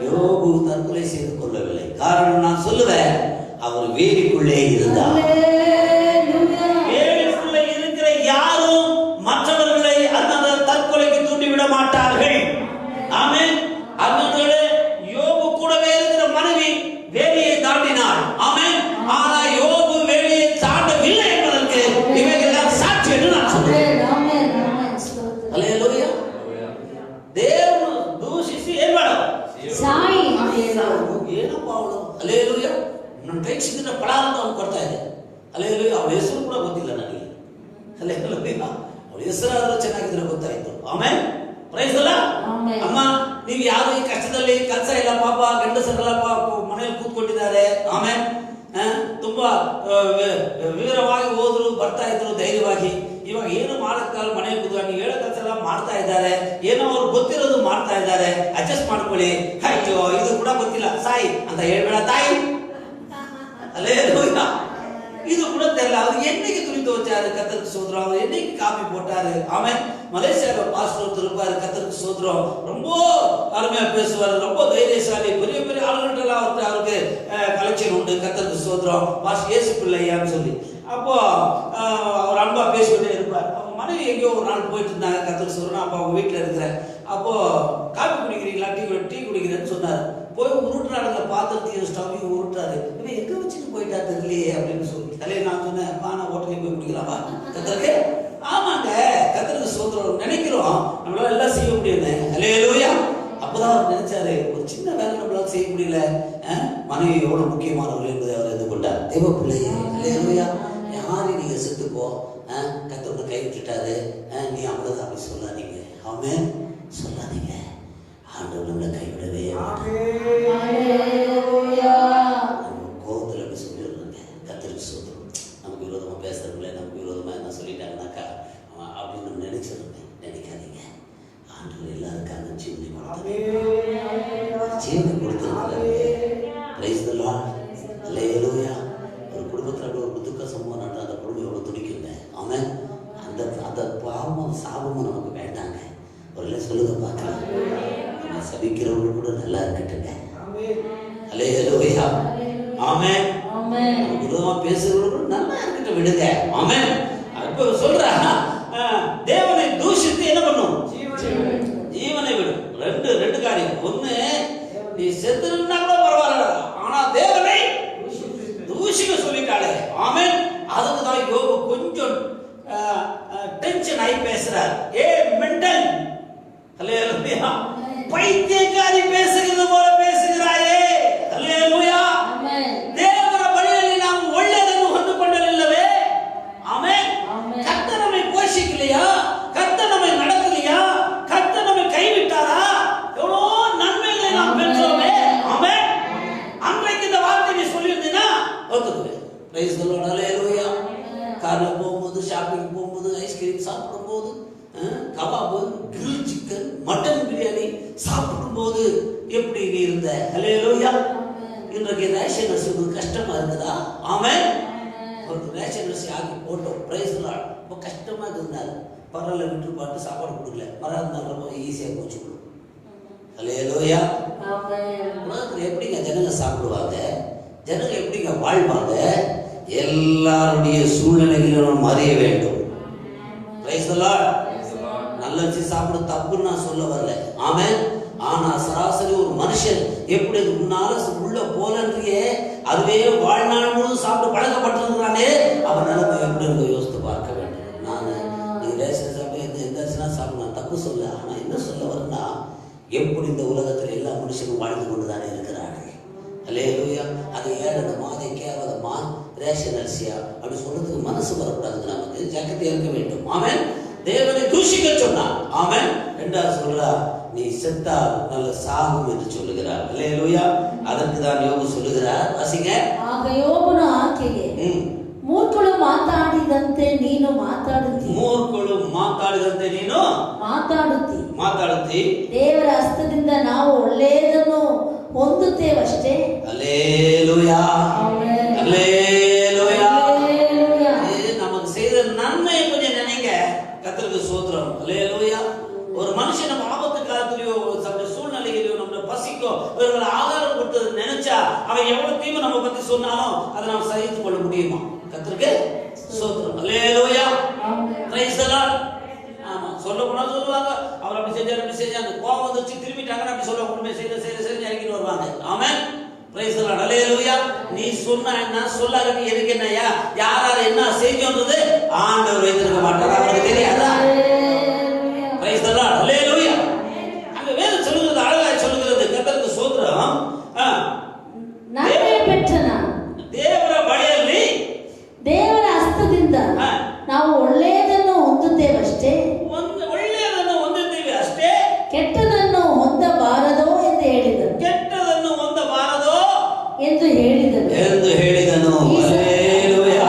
யோபு தற்கொலை செய்து கொள்ளவில்லை. காரணம் நான் சொல்லுவேன், அவர் வேலிக்குள்ளே இருந்தார். வேலிக்குள்ளே இருக்கிற யாரும் மற்றவர்களை அந்த தற்கொலைக்கு தூண்டிவிட மாட்டார்கள். ஆமென். அதனால யோபு கூடவே இருக்கிற மனைவி வேலியை தாண்டினார். ஆமென். ஆனா யோபு வேலியை தாண்டவில்லை என்பதற்கு இவைகள் சாட்சி என்று நான் சொல்றேன். அல்லேலூயா. ದೇವರು ದೂಷಿಸಿ ಏನ್ ಮಾಡ? ಸಾಯಿ. ಏನಪ್ಪ ಅವಳು? ಅಲ್ಲೇಲೂಯಾ. ನನ್ನ ಕೈಗೆ ಸಿಕ್ಕಿದ್ರೆ ಪಡ ಅಂತ ಅವ್ನು ಕೊಡ್ತಾ ಇದೆ. ಅಲ್ಲೇಲೂಯಾ. ಅವಳ ಹೆಸರು ಕೂಡ ಗೊತ್ತಿಲ್ಲ ನನಗೆ. ಅಲ್ಲೇಲೂಯಾ. ಅವಳ ಹೆಸರಾದ್ರೂ ಚೆನ್ನಾಗಿದ್ರೆ ಗೊತ್ತಾಯ್ತು. ಆಮೇಲೆ ಪ್ರೈಸ್ ದಿ ಲಾರ್ಡ್. ಅಮ್ಮ, ನೀವು ಯಾರು ಈ ಕಷ್ಟದಲ್ಲಿ ಕೆಲಸ ಇಲ್ಲ ಪಾಪ, ಗಂಡಸರೆಲ್ಲ ಮನೆಯಲ್ಲಿ ಕೂತ್ಕೊಂಡಿದ್ದಾರೆ. ಆಮೇಲೆ ತುಂಬಾ ವಿವರವಾಗಿ ಹೋದ್ರು, ಬರ್ತಾ ಇದ್ರು ಧೈರ್ಯವಾಗಿ. ಇವಾಗ ಏನು ಮಾಡಕ್ಕಾಗಲ್ಲ, ಮನೆಯಲ್ಲಿ ಕೂತ್ಕೊಂಡು ನೀವು ಹೇಳೋ ಕೆಲಸ ಎಲ್ಲ ಮಾಡ್ತಾ ಇದ್ದಾರೆ. ಏನೋ ಅವ್ರು ಗೊತ್ತಿರೋದು ಮಾಡ್ತಾ ಇದ್ದಾರೆ. ಅಡ್ಜಸ್ಟ್ ಮಾಡ್ಕೊಳ್ಳಿ. ಅಯ್ಯೋ, ಇದು ಕೂಡ ಗೊತ್ತಿಲ್ಲ ಸಾಯಿ ಅಂತ ಹೇಳ್ಬೇಡ ತಾಯಿ. அல்லேலூயா. இது கூட தெரியல. அவர் என்னைக்கு துணி துவைச்சாரு? கர்த்தருக்கு ஸ்தோத்திரம். அவர் என்னைக்கு காபி போட்டாரு? ஆமென். மலேசியால பாஸ்டர் திருப்பாரு. கர்த்தருக்கு ஸ்தோத்திரம். ரொம்ப அருமையா பேசுவாரு. ரொம்ப தைரியசாலி. பெரிய பெரிய ஆளுங்கள்ட்ட அவருக்கு கலெக்ஷன் உண்டு. கர்த்தருக்கு ஸ்தோத்திரம். பாஸ்டர் இயேசு பிள்ளையான்னு சொல்லி அப்போ அவர் அன்பா பேசிக்கிட்டே இருப்பார். அவங்க மனைவி எங்கேயோ ஒரு நாள் போயிட்டு இருந்தாங்க. கர்த்தருக்கு ஸ்தோத்திரம். அப்போ அவங்க வீட்டில் இருக்கிறேன். அப்போ காபி குடிக்கிறீங்களா? டீ குடிக்கிறேன்னு சொன்னார். போய் உருட்டுறாருங்க, பாத்திரத்தையும் ஸ்டவ்வையும் உருட்டுறாரு. இவன் எங்க வச்சுட்டு போயிட்டா தெரியலையே அப்படின்னு சொல்லி தலையை நான் சொன்னேன், நான் ஹோட்டலையும் போய் குடிக்கலாமா? கர்த்தருக்கு ஆமாங்க, கர்த்தருக்கு ஸ்தோத்திரம். நினைக்கிறோம் நம்மளால எல்லாம் செய்ய முடியுது. அல்லேலூயா. அப்பதான் அவர் நினைச்சாரு, ஒரு சின்ன வேலை நம்மளால செய்ய முடியல, மனைவி எவ்வளவு முக்கியமானவர்கள் என்பதை அவர் இது கொண்டார். தேவ பிள்ளையே, அல்லேலூயா. யாரையும் நீங்க செத்துப்போ, கர்த்தர் கை விட்டுட்டாரு, நீ அவ்வளவுதான் அப்படி சொல்லாதீங்க. ஆமென், சொல்லாதீங்க. ஆண்டவர் நம்மளை கைவிடவே கோபத்தில் அப்படி சொல்லிடுறாங்க. கர்த்தருக்கு ஸ்தோத்திரம். நமக்கு விரோதமா பேசுறவங்களே, நமக்கு விரோதமா என்ன சொல்லிட்டாங்கன்னாக்கா அப்படின்னு நம்ம நினைச்சிருங்க. நினைக்காதீங்க. ஆண்டவர் எல்லாருக்காக ஜீவனை கொடுத்துருக்காரு. Praise the Lord. அல்லேலூயா. ஒரு குடும்பத்தில் அப்படி ஒரு துக்க சம்பவம் நடந்தா அந்த குடும்பம் எவ்வளவு துடிக்குங்க. ஆமென். அந்த பாவமும் சாபமும் நமக்கு வேண்டாங்க. ஒரு சொல்லுங்க பார்க்கலாம். சபிக்கிறவங்க கூட நல்லா இருக்கட்டுங்க. அல்லேலூயா. ஆமென். விரோதமா பேசுறவங்க கூட நல்லா இருக்கட்டும், விடுங்க. ஆமென். இப்ப சொல்ற தேவனை தூஷித்து என்ன பண்ணும்? ஜீவனை விடும். ரெண்டு காரியம். ஒண்ணு, நீ செத்துனா கூட பரவாயில்ல, ஆனா தேவனை தூஷிக்க சொல்லிட்டாளே. ஆமென். அதுக்கு தான் யோபு கொஞ்சம் டென்ஷன் ஆகி பேசுறார். ஏ மெண்டல், அல்லேலூயா, பைத்தியக்காரி பேசுகிறது போல பேசுகிறாயே. அல்லேலூயா. ದೇವರ ಬಳಿಯಲ್ಲಿ ನಾವು ಒಳ್ಳೆಯದನ್ನು ಹೊಂದಿಕೊಳ್ಳಲಿಲ್ಲವೇ? ಆಮೆನ್. ಕರ್ತನ ನಮಗೆ பிரைஸ் தி லார்ட். ஹல்லேலூயா. கார்ல போகும்போது, ஷாப்பிங் போகும்போது, ஐஸ்கிரீம் சாப்பிடும்போது, kebab, grill chicken, mutton biryani சாப்பிடும்போது எப்படி நீ இருந்த? ஹல்லேலூயா. இன்றைக்கு ரேஷன் அரிசி கஷ்டமா இருக்குதா? ஆமென். ஒரு ரேஷன் அரிசி ஆக்கி போட்டோம், பிரைஸ் தி லார்ட். ரொம்ப கஷ்டமா இருந்தாரு, பரவாயில்ல விட்டு பாட்டு சாப்பாடு கொடுக்கல, மறுநாள் ரொம்ப ஈஸியாக போச்சு. ஹல்லேலூயா. உலகத்தில் எப்படிங்க ஜனங்க சாப்பிடுவாங்க? ஜனங்க எப்படிங்க வாழ்வாங்க? எல்லாருடைய சூழ்நிலைகளும் அறிய வேண்டும். Price the Lord. நல்ல வச்சு சாப்பிட தப்புன்னு நான் சொல்ல வரல, ஆமென். ஆனா சராசரி ஒரு மனுஷன் எப்படி முன்னால உள்ள போலன்றியே அதுவே வாழ்நாள் முழுவதும் சாப்பிட்டு பழக்கப்பட்டிருக்கிறானே, அவன் நிலைமை எப்படி இருக்க யோசித்து பார்க்க வேண்டும். நான் நீங்க ரேஷன் சாப்பிட்டு எந்த சாப்பிடலாம் தப்பு சொல்ல, ஆனா என்ன சொல்ல வரேன்னா, எப்படி இந்த உலகத்தில் எல்லா மனுஷனும் வாழ்ந்து கொண்டுதானே இருக்கிறார்கள். ஹல்லேலூயா. அது ஏழு மாதை கேவலமா ரேஷன் அரிசியா அப்படி சொல்றதுக்கு மனசு வரக்கூடாது, நமக்கு ஜாக்கிரதையா இருக்க வேண்டும். ஆமென். தேவனை தூஷிக்க சொன்னார், ஆமென். ரெண்டாவது சொல்றா, நீ செத்தால் நல்ல சாகும் என்று சொல்லுகிறார். ஹல்லேலூயா. அதற்கு தான் யோபு சொல்லுகிறார், வாசிங்க. ಆಗ ಯೋಬನು ಆಕೆಗೆ ಮೂರ್ಖಳು ಮಾತಾಡಿದಂತೆ ನೀನು ಮಾತಾಡುತ್ತಿ. ಮೂರ್ಖಳು ಮಾತಾಡಿದಂತೆ ನೀನು ಮಾತಾಡುತ್ತಿ. ದೇವರ ಹಸ್ತದಿಂದ ನಾವು ಒಳ್ಳೆಯದನ್ನು ಹೊಂದುತ್ತೇವಷ್ಟೇ. ஹல்லேலூயா. ஹல்லேலூயா. நமக்கு செய்த நன்மையை கொஞ்சம் நினைங்க. கர்த்தருக்கு ஸ்தோத்திரம். ஹல்லேலூயா. ஒரு மனுஷன் நம்ம ஆபத்து காலத்திலயோ சூழ்நிலையிலோ நம்ம பசிக்கோ ஒரு ஆகாரம் கொடுத்தது நினைச்சா அவன் எவ்வளவு தீமை நம்ம பத்தி சொன்னாலும் அதை நாம் சகித்துக் கொள்ள முடியுமா? கர்த்தருக்கு ஸ்தோத்திரம். ஹல்லேலூயா. Praise the Lord. ஆமா, சொல்லக்கூடாது சொல்லுவாங்க, அவர் அப்படி செஞ்சாரு கோபம் வந்துச்சு திரும்பிட்டாங்கன்னு அப்படி சொல்ல உண்மை செய்து இறங்கிட்டு வருவாங்க. ஆமென். Praise the Lord. ஹல்லேலூயா. நீ சொன்னா என்ன சொல்லாதது எனக்கு என்னையா? யாராரு என்ன செஞ்சோன்றது ஆண்டவர் வைத்திருக்க மாட்டார், அவருக்கு தெரியாதா? Praise the Lord. ஹல்லேலூயா. அங்க வேதம் சொல்லுகிறது, அழகாய் சொல்லுகிறது. கர்த்தருக்கு ஸ்தோத்திரம். ನನ್ಮೆ ಪೆಟ್ಟನ ದೇವರ ಬಳಿಯಲ್ಲಿ ದೇವರ ಹಸ್ತದಿಂದ ನಾವು ಒಳ್ಳೆಯದನ್ನು ಹೊಂದುತ್ತೇವಷ್ಟೇ. ಒಳ್ಳೆಯದನ್ನು ಹೊಂದುತ್ತೇವೆ ಅಷ್ಟೇ, ಕೆಟ್ಟದನ್ನು ಹೊಂದಬಾರದೋ ಎಂದು ಹೇಳಿದನು. ಕೆಟ್ಟದನ್ನು ಹೊಂದಬಾರದೋ ಎಂದು ಹೇಳಿದನು. ಹಲ್ಲೇಲೂಯಾ.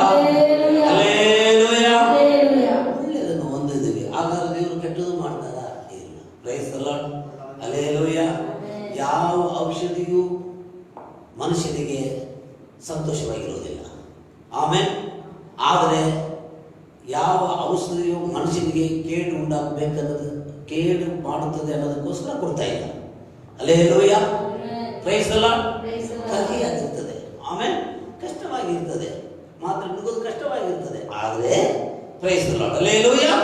ಹಲ್ಲೇಲೂಯಾ. ಹಲ್ಲೇಲೂಯಾ. ಒಳ್ಳೆಯದನ್ನು ಹೊಂದಿದ್ದೀವಿ, ಹಾಗಾದ್ರೆ ದೇವರು ಕೆಟ್ಟದ್ದು ಮಾಡ್ತಾರಾ? ಇಲ್ಲ. Praise the Lord. ಹಲ್ಲೇಲೂಯಾ. ಯಾವ ಔಷಧಿಯೂ ಮನುಷ್ಯನಿಗೆ ಸಂತೋಷವಾಗಿರುವುದಿಲ್ಲ, ಆಮೆನ್. ಆದರೆ ಯಾವ ಔಷಧಿಯು ಮನುಷ್ಯನಿಗೆ ಕೇಡು ಉಂಟಾಗಬೇಕನ್ನೋದು ಕೇಡು ಮಾಡುತ್ತದೆ ಅನ್ನೋದಕ್ಕೋಸ್ಕರ ಕೊಡ್ತಾ ಇಲ್ಲ. ಹಲ್ಲೇಲೂಯಾ. Praise the Lord. ಕಹಿಯಾಗಿರ್ತದೆ, ಆಮೆನ್. ಕಷ್ಟವಾಗಿರ್ತದೆ, ಮಾತ್ರ ನುಗ್ಗೋದು ಕಷ್ಟವಾಗಿರ್ತದೆ, ಆದರೆ ಪ್ರೈಸ್ ದಿ ಲಾರ್ಡ್. ಹಲ್ಲೇಲೂಯಾ.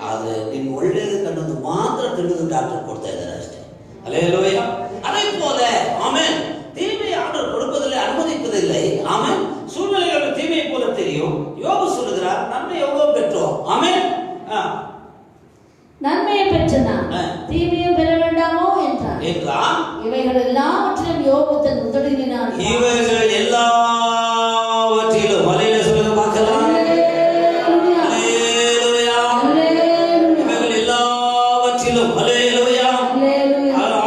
ಆದರೆ ನಿನ್ನ ಒಳ್ಳೆಯದು ಅನ್ನೋದು ಮಾತ್ರ ತಿಳಿದು ಡಾಕ್ಟರ್ ಕೊಡ್ತಾ ಇದ್ದಾರೆ ಅಷ್ಟೇ. ஹல்லேலூயா. அதே போல ஆமென், தீமையை ஆண்டவர் கொடுப்பதில்லை, அனுமதிப்பதில்லை. ஆமென். சூழ்நிலைகள் தீமையை போல தெரியும். யோபு சொல்லுகிறார், நன்மை எவ்வளவு பெற்றோம். ஆமென். நன்மையை பெற்ற நான் தீமையும் பெற வேண்டாமோ என்றார். இவைகள் எல்லாவற்றிலும் யோபு தன் உதடுகளினால் இவைகள் எல்லாவற்றிலும் வலையில சொல்லுங்க பார்க்கலாம். ஹல்லேலூயா. இவைகள் எல்லாவற்றிலும் ஹல்லேலூயா.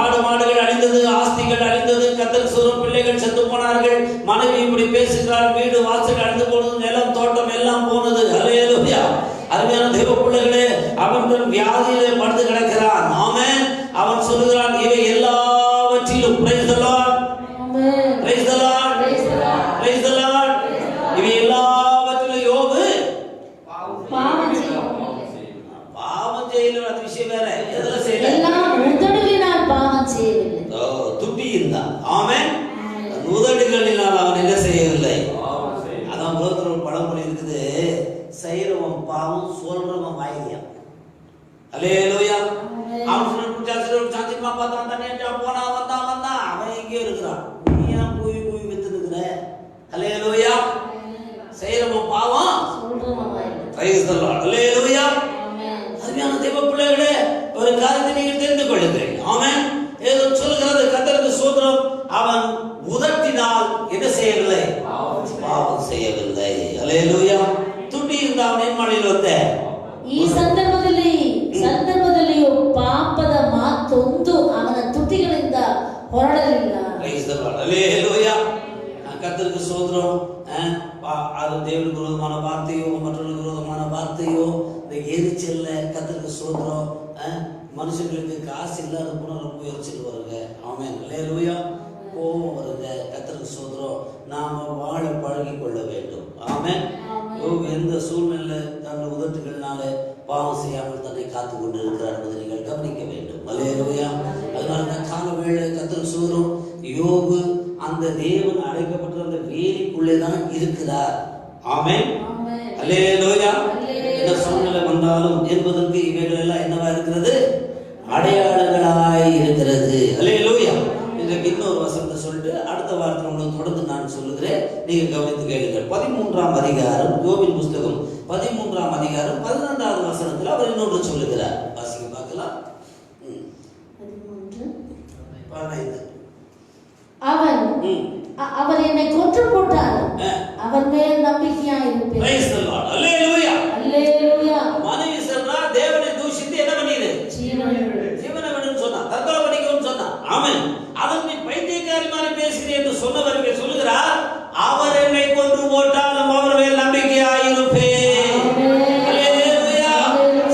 ஆடு மாடுகள் அழிந்தது, ஆஸ்திகள் அழிந்தது, கர்த்தர் சொல்லும் பிள்ளைகள் செத்து போனார்கள், மனைவி இப்படி பேசுகிறார், வீடு வாசல் அழிந்து போனது, நிலம் தோட்டம் எல்லாம் போனது. ஹல்லேலூயா. அருமையான தேவ பிள்ளைகளே, அவன் வியாதியிலே படுத்து கிடக்கிறான். ஆமென். அவன் சொல்லுகிறான், இவை எல்லாவற்றிலும் price the Lord. Price the Lord. Price the Lord. இவை எல்லாவற்றிலும் யோபு பாவம் செய்யல. அது விஷயம் வேற. எதுல செய்யல? எல்லாம் உதடுகளினால் பாவம் செய்யவில்லை. துப்பி இருந்தான். ஆமென். உதடுகளினால் அவன் என்ன செய்யவில்லை? அதான் உலகத்தில் ஒரு பழமொழி இருக்குது, செய்யறவன் பாவம் சொல்றவன் வாயிலியா. ஹல்லேலூயா. அவன் சொல்ல சாத்தியமா பார்த்தான், தண்ணியா போனா வந்தான், அவன் எங்கேயோ இருக்கிறான். நீ ஏன் போய் வித்து இருக்கிற? ஹல்லேலூயா. செய்யறவன் பாவம் சொல்றவன் வாயிலியா. Price the Lord. ஹல்லேலூயா. அருமையான தேவ பிள்ளைகளே, ஒரு காரியத்தை நீங்கள் தெரிந்து கொள்ளுங்கள். ஆமென். ஏதோ சொல்கிறது, கர்த்தருக்கு ஸ்தோத்திரம். அவன் உதட்டினால் என்ன செய்யவில்லை? பாவம் செய்யவில்லை. ஹல்லேலூயா. துட்டி இருந்த ಅವನ ಏನು ಮಾಡಿಲ್ಲಂತೆ? ಈ ಸಂದರ್ಭದಲ್ಲಿಯೂ ಪಾಪದ ಮಾತೊಂದು ಅವನ ತುಟಿಗಳಿಂದ ಹೊರಡಲಿಲ್ಲ. Praise the Lord. ಹಲ್ಲೇಲೂಯಾ. கர்த்தருக்கு ஸ்தோத்திரம். அது தேவனுக்கு விரோதமான வார்த்தையோ மற்றவர்களுக்கு விரோதமான வார்த்தையோ இந்த எரிச்சல்ல கர்த்தருக்கு சோதரம். மனுஷங்களுக்கு காசு இல்லாத போனால் ரொம்ப எரிச்சல் வருங்க. ஆமென். அல்லேலூயா. கோபம் வருங்க. கர்த்தருக்கு சோதரம். நாம வாழ பழகி கொள்ள வேண்டும். ஆமென். எந்த சூழ்நிலை தன்னுடைய உதட்டுகள்னால பாவம் செய்யாமல் தன்னை காத்து கொண்டு இருக்கிறார் என்பதை நீங்கள் கவனிக்க வேண்டும். அல்லேலூயா. அதனால தான் கால வேளை கர்த்தருக்கு சோதரம். யோபு அந்த தேவன் அழைக்கப்பட்ட அந்த வேலிக்குள்ளே தான் இருக்கிறார். ஆமென். அல்லேலூயா. என்ன சூழ்நிலை வந்தாலும் என்பதற்கு இவைகள் எல்லாம் என்னவா இருக்கிறது? அடையாளங்களாய் இருக்கிறது. அல்லேலூயா. இதுக்கு இன்னொரு வசனத்தை சொல்லிட்டு அடுத்த வாரத்தில் உங்களுக்கு தொடர்ந்து நான் சொல்லுகிறேன். நீங்க கவனித்து கேளுங்கள். 13ஆம் அதிகாரம் யோபின் புஸ்தகம் 13ஆம் அதிகாரம் 12வது வசனத்தில் அவர் இன்னொன்று சொல்லுகிறார். வாசிக்க பார்க்கலாம். 15. அவர் என்னை கொன்று போட்டார், அவர் மேல் நம்பிக்கையா இருப்பேன். Praise the Lord. Hallelujah. Hallelujah. மனைவி சொல்றா தேவனை தூஷித்து என்ன பண்ணிடு? ஜீவனை விடுன்னு சொன்னா, தற்கொலை பண்ணிக்கணும்னு சொன்னா. ஆமென். அதன் நீ பைத்தியக்காரி மாதிரி பேசுகிறேன் என்று சொன்னவருக்கு சொல்லுகிறார், அவர் என்னை கொன்று போட்டாலும் அவர் மேல் நம்பிக்கையா இருப்பேன். ஹalleluya.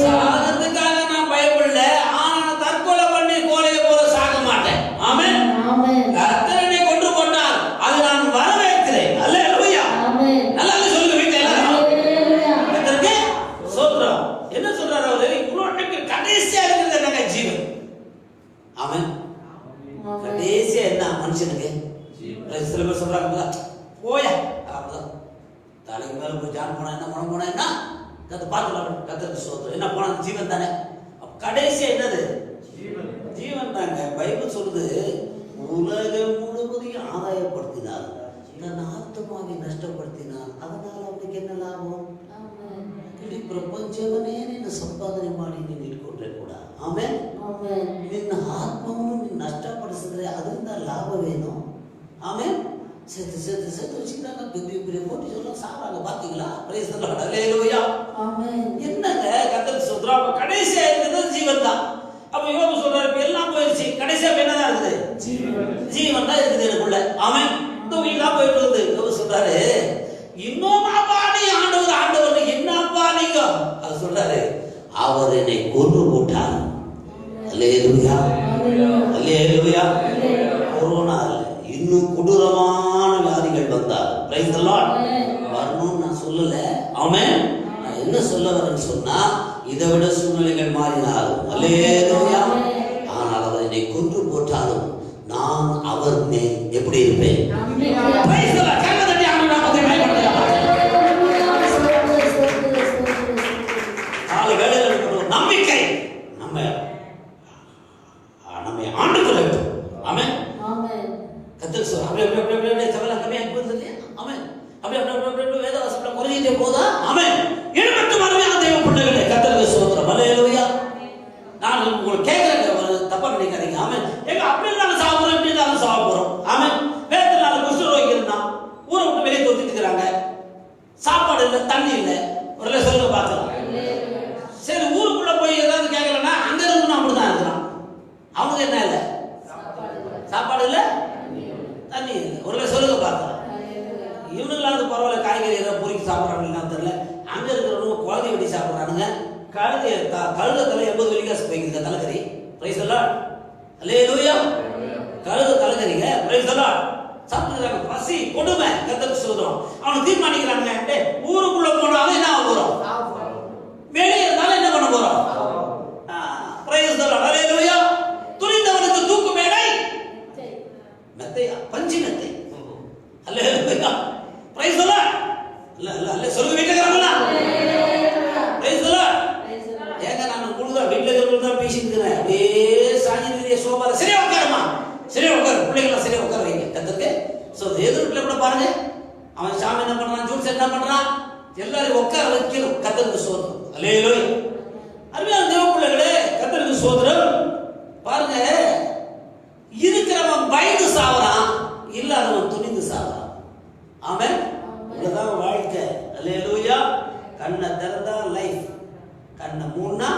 சாகத்துக்காக நான் பயப்படல, ஆனா தற்கொலை பண்ணி கோலையை போல சாக மாட்டேன். ஆமென். கர்த்தர் என்னை கொன்று போட்டார், அதை நான் வரவேற்கிறேன். ஹalleluya. நல்லா சொல்லுங்க வீட்ல எல்லாரும். கர்த்தருக்கு ஸ்தோத்திரம். என்ன சொல்றாரு அவரு? இவ்வளவு கடைசியா இருக்கிறது என்னங்க? ஜீவன். ஆமென். கடைசியா என்ன மனுஷனுக்கு? சில பேர் சொல்றாங்க போய அப்படிதான் தலைக்கு மேல போய் ஜான் போனா என்ன மனம் போனா என்ன கத்து பார்க்கலாம். கத்தருக்கு ஸ்தோத்திரம். என்ன போனா ஜீவன் தானே. கடைசியா என்னது? ஜீவன் தாங்க. பைபிள் சொல்லுது, உலகம் முழுவதையும் ஆதாயப்படுத்தினார், தன் ஆத்மாவை நஷ்டப்படுத்தினார், அதனால அவனுக்கு என்ன லாபம்? ಇಡೀ ಪ್ರಪಂಚವನ್ನೇ ನಿನ್ನ ಸಂಪಾದನೆ ಮಾಡಿ ನೀನು ಇಟ್ಕೊಂಡ್ರೆ ಕೂಡ ಆಮೇಲೆ ನಿನ್ನ ಆತ್ಮವನ್ನು ನೀನು ನಷ್ಟಪಡಿಸಿದ್ರೆ ಅದರಿಂದ ಲಾಭವೇನು? ಆಮೇಲೆ செத்து செத்து செத்து வச்சுக்கிறாங்க. பெரிய பெரிய போட்டி சொல்ல சாப்பிடாங்க. பாத்தீங்களா? Praise the Lord. ஹalleluya. ஆமென். என்னங்க கர்த்தருக்கு ஸ்தோத்திரம். அப்ப கடைசியா இருக்கிறது ஜீவன் தான். அப்ப யோபு சொல்றாரு, இப்ப எல்லாம் போயிடுச்சு, கடைசியா என்னதான் இருக்குது? ஜீவன் தான் இருக்குது எனக்குள்ள. ஆமென். தூக்கிட்டு தான் போயிட்டு வந்து யோபு சொல்றாரு, இன்னும் பாடி ஆண்டவர் ஆண்டவர் என்னப்பா நீங்க? அது சொல்றாரு, அவர் என்னை கொன்று போட்டார். அல்லேலூயா. அல்லேலூயா. கொரோனா இல்ல, இன்னும் கொடூரமான வியாதிகள் வந்தார். Price the Lord. வரணும்னு நான் சொல்லல. ஆமென். நான் என்ன சொல்ல வரேன்னு சொன்னா, இதை விட சூழ்நிலைகள் மாறினாலும் அல்லேலூயா, ஆனால் அவர் என்னை கொன்று போட்டாலும் நான் அவர் மேல் எப்படி இருப்பேன்? Price the Lord. கர்த்தருடைய நாமத்தை மகிமைப்படுத்துங்கள். நாலு வேளையில இருக்கிற நம்பிக்கை நம்மை ஆண்டு கொள்ள வேண்டும். ஆமென். கர்த்தர் சொல்றார், அப்படியே சபையில கம்மியாக போகுது இல்லையா? ஆமென். அப்படியே வேதவாசத்துல குறைஞ்சிட்டே போதா? ஆமென். எழுபத்து மறுமையான தேவ பிள்ளைகளே, கர்த்தருக்கு ஸ்தோத்திரம். அல்லேலூயா. நான் உங்களுக்கு கேட்கிறேன், தப்பா நினைக்காதீங்க. ஆமென். எங்க அப்படி இருந்தாலும் சாப்பிடுறோம், இப்படி இருந்தாலும் சாப்பிடுறோம். ஆமென். வேதத்துல நாலு குஷ்டரோகி இருந்தான், ஊரை விட்டு வெளியே தொத்திட்டு இருக்கிறாங்க, சாப்பாடு இல்லை, தண்ணி இல்லை. ஒரு சொல்லுங்க பார்க்கலாம். சரி, ஊருக்குள்ள போய் ஏதாவது கேட்கலன்னா அங்க இருந்து அப்படிதான் இருக்கிறான். அவனுக்கு என்ன இல்லை? சாப்பாடு இல்லை, தண்ணி இல்லை. ஒரு சொல்லுங்க பார்க்கலாம். இவனுங்களாவது பரவாயில்ல, காய்கறி ஏதாவது பொறுக்கி சாப்பிட்றாங்கன்னு தெரியல. அங்க இருக்கிறவங்க குழந்தை வெட்டி சாப்பிட்றானுங்க. கழுத தலை 80 வெள்ளிக்காசு போய்க்குதுங்க தலைக்கறி. Price the Lord. அல்லேலூயா. கழுத தலைக்கறிங்க. Price the Lord. சாப்பிட்டுறாங்க. பசி கொடுமை. கர்த்தருக்கு ஸ்தோத்திரம். அவனுக்கு தீர்மானிக்கிறாங்க, ஊருக்குள்ள போனாலும் என்ன ஆக போறோம்? வெளியே இருந்தாலும் என்ன பண்ண போறோம்? Price the Lord. அல்லேலூயா. துணிந்தவனுக்கு தூக்கு மேடை மெத்தையா? பஞ்சி மெத்தை. அல்லேலூயா. Praise the Lord. அல்ல சொல்லுங்க வீட்டுல இருக்கறவங்களா? Price the Lord. ஏங்க நான் குழுதா வீட்டுல இருக்கறவங்க தான் பேசிட்டு இருக்கேன். அப்படியே சாஞ்சிருக்கிற சோபால சரியா உட்காருமா, சரியா உட்காரு, பிள்ளைங்கள சரியா உட்கார வைங்க. கர்த்தருக்கு சோ எதிர்ப்புல கூட பாருங்க, அவன் சாமி என்ன பண்றான், ஜூஸ் என்ன பண்றான், எல்லாரும் உட்கார வைக்கணும். கர்த்தருக்கு ஸ்தோத்திரம். அல்லேலூயா. அருமையான தேவ பிள்ளைகளே, கர்த்தருக்கு ஸ்தோத்திரம். பாருங்க, இருக்கிறவன் பயந்து சாவறான், இல்லாதவன் துணிந்து சாவறான். ஆமென். இதுதான் வாழ்க்கை. அல்லேலூயா. கண்ணை திறந்தா லைஃப், கண்ணை மூடினா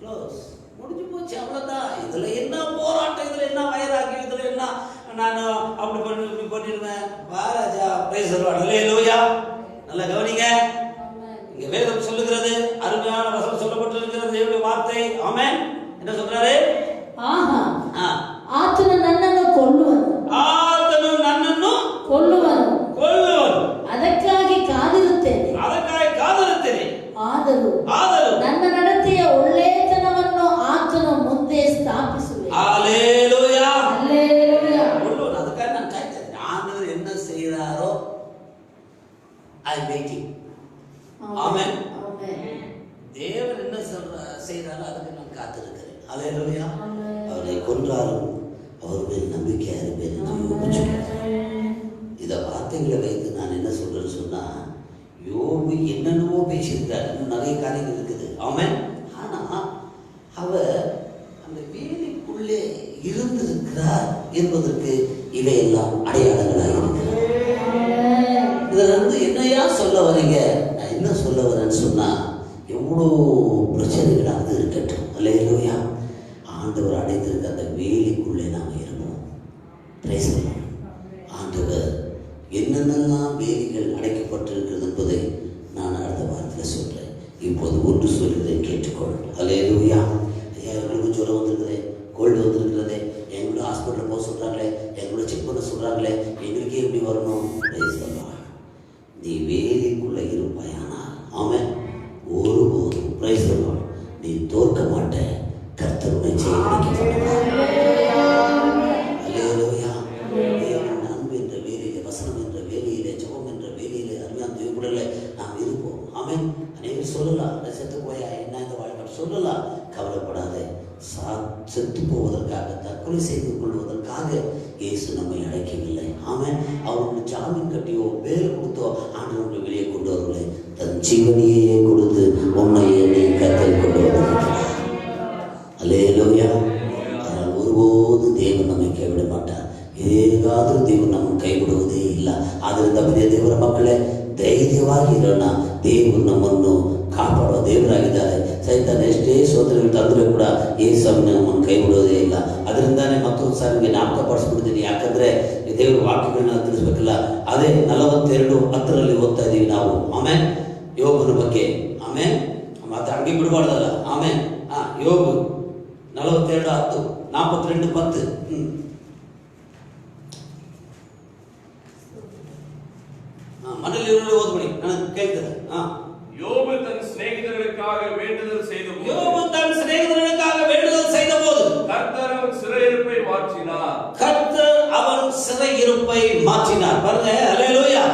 க்ளோஸ். முடிஞ்சு போச்சு, அவ்வளவுதான். இதுல என்ன போராட்டம், இதுல என்ன வைராக்கியம், இதுல என்ன நான் அப்படி பண்ணிடுவேன். வாராஜா பிரைஸ் தி லார்ட். ஹல்லேலூயா. நல்ல கவனிங்க. இங்க வேதம் சொல்லுகிறது, அருமையான வசனம் சொல்லப்பட்டிருக்கிறது, தேவனுடைய வார்த்தை. ஆமென். என்ன சொல்றாரு? ಆಹಾ ಆತನು ನನ್ನನ್ನು ಕೊಲ್ಲುವನು, ಆತನು ನನ್ನನ್ನು ಕೊಲ್ಲುವನು, ಕೊಲ್ಲುವನು, ಅದಕ್ಕಾಗಿ ಕಾದಿರುತ್ತೇನೆ, ಅದಕ್ಕಾಗಿ ಕಾದಿರುತ್ತೇನೆ. ಆದರೂ ನನ್ನ ನಡತೆಯ ಒಳ್ಳೆತನವನ್ನು ಆತನು ಮುಂದೆ ಸ್ಥಾಪಿಸುವೆ. ஹல்லேலூயா. ಹಲ್ಲೇಲೂಯಾ. கொல்லுவன். அதுக்காக நான் காய்ச்சேன். ஆண்டவர் என்ன செய்யறாரோ ஐ வெயிட்டிங். ஆமென். தேவன் என்ன செய்யறாரோ அதுக்கு நான் காத்திருக்கிறேன். ஹல்லேலூயா. அவரை கொன்றாலும் அவர் மேல் நம்பிக்கையா இருப்பேன் என்று யோசிச்சுக்கிறேன். இத வார்த்தைகளை வைத்து நான் என்ன சொல்றேன்னு சொன்னா, யோபு என்னென்னவோ பேசியிருக்காரு, இன்னும் நிறைய காரியங்கள் இருக்குது. ஆமென். ஆனா அவர் அந்த வேலைக்குள்ளே இருந்திருக்கிறார் என்பதற்கு இவையெல்லாம் அடையாளங்களாக இருக்கிறது. இதுல இருந்து என்னையா சொல்ல வரீங்க? நான் என்ன சொல்ல வரேன்னு சொன்னா, எவ்வளோ பிரச்சனைகளாவது இருக்கட்டும், அல்லேலூயா, ஆண்டவர் அடைத்திருக்க அந்த வேலிக்குள்ளே நாம் இருப்போம். Price the Lord. ஆண்டவர் என்னென்னலாம் வேலிகள் அடைக்கப்பட்டிருக்கிறது என்பதை நான் அடுத்த வாரத்தில் சொல்றேன். இப்போது ஒன்று சொல்கிறேன், கேட்டுக்கொள். அல்லேலூயா. ஐயா, எங்களுக்கு ஜுரம் வந்திருக்குது, கோல்டு வந்திருக்கிறது, எங்களோட ஹாஸ்பிட்டலில் போக சொல்றாங்களே, எங்களோட செக் பண்ண சொல்றாங்களே, எங்களுக்கே எப்படி வரணும்? Price the Lord. நீ வேலிக்குள்ள இருப்பாயானால், ஆமென், ஒருபோதும் பிரைஸ் தி லார்ட் நீ தோற்க மாட்ட. கர்த்தர் உன்னை ஜெயமெடுப்பார். அல்லேலூயா. தேவன் அன்பு என்ற வேலையிலே, வசனம் என்ற வேலையிலே, ஜெபம் என்ற வேலையிலே, அருமையான தேவனுடைய நாம் இருப்போம். ஆமென். அநேகர் சொல்லலாம், செத்து போயா என்ன இந்த வாழ்க்கை சொல்லலாம். கவலைப்படாதே. செத்து போவதற்காக, தற்கொலை செய்து கொள்வதற்காக இயேசு நம்மை அழைக்கவில்லை. ஆமென். அவருக்கு ஜாமீன் கட்டியோ வேலை கொடுத்தோ ஆண்டவர்களை வெளியே கொண்டு வரவில்லை. தன் ஜீவனையே கொடுத்து உண்மை என்னை கத்தல் கொண்டு வந்திருக்கிறார். அல்லேலூயா. அதனால் ஒருபோது தேவன் நம்மை கைவிட மாட்டார். ஏகாவது தேவன் நம்ம கைவிடுவதே இல்லை. அதில் தப்பிய ದೇವರ ಮಕ್ಕಳೇ, ಧೈರ್ಯವಾಗಿರೋಣ. ದೇವರು ನಮ್ಮನ್ನು ಕಾಪಾಡುವ ದೇವರಾಗಿದ್ದಾರೆ. ಸೈತಾನ ಎಷ್ಟೇ ಸೋದರಗಳು ತಂದರೂ ಕೂಡ ಯೇಸು ನಮ್ಮನ್ನು ಕೈ ಬಿಡೋದೇ ಇಲ್ಲ. ಅದರಿಂದಾನೇ ಮತ್ತೊಂದು ಸಾರಿ ಜ್ಞಾಪಕಪಡಿಸ್ಬಿಡ್ತೀನಿ. ಯಾಕಂದ್ರೆ ದೇವರ ವಾಕ್ಯಗಳನ್ನ ತಿಳಿಸ್ಬೇಕಲ್ಲ. ಅದೇ 42:10 ಓದ್ತಾ ಇದೀವಿ ನಾವು. ಆಮೇಲೆ ಯೋಬನ ಬಗ್ಗೆ. ಆಮೇಲೆ ಮತ್ತೆ ಹಂಗೆ ಬಿಡಬಾರ್ದಲ್ಲ. ಆಮೇಲೆ ಯೋಬು 42:10 42:10 மண்டல ஓதுபடி எனக்கு கேட்குது. யோபு தன் சிநேகிதர்களுக்காக வேண்டுதல் செய்தபோது, யோபு தன் சிநேகிதர்களுக்காக வேண்டுதல் செய்தபோது கர்த்தர் அவன் சிறையிருப்பை மாற்றினார். கர்த்தர் அவன் சிறையிருப்பை மாற்றினார். பாருங்க, அல்லேலூயா.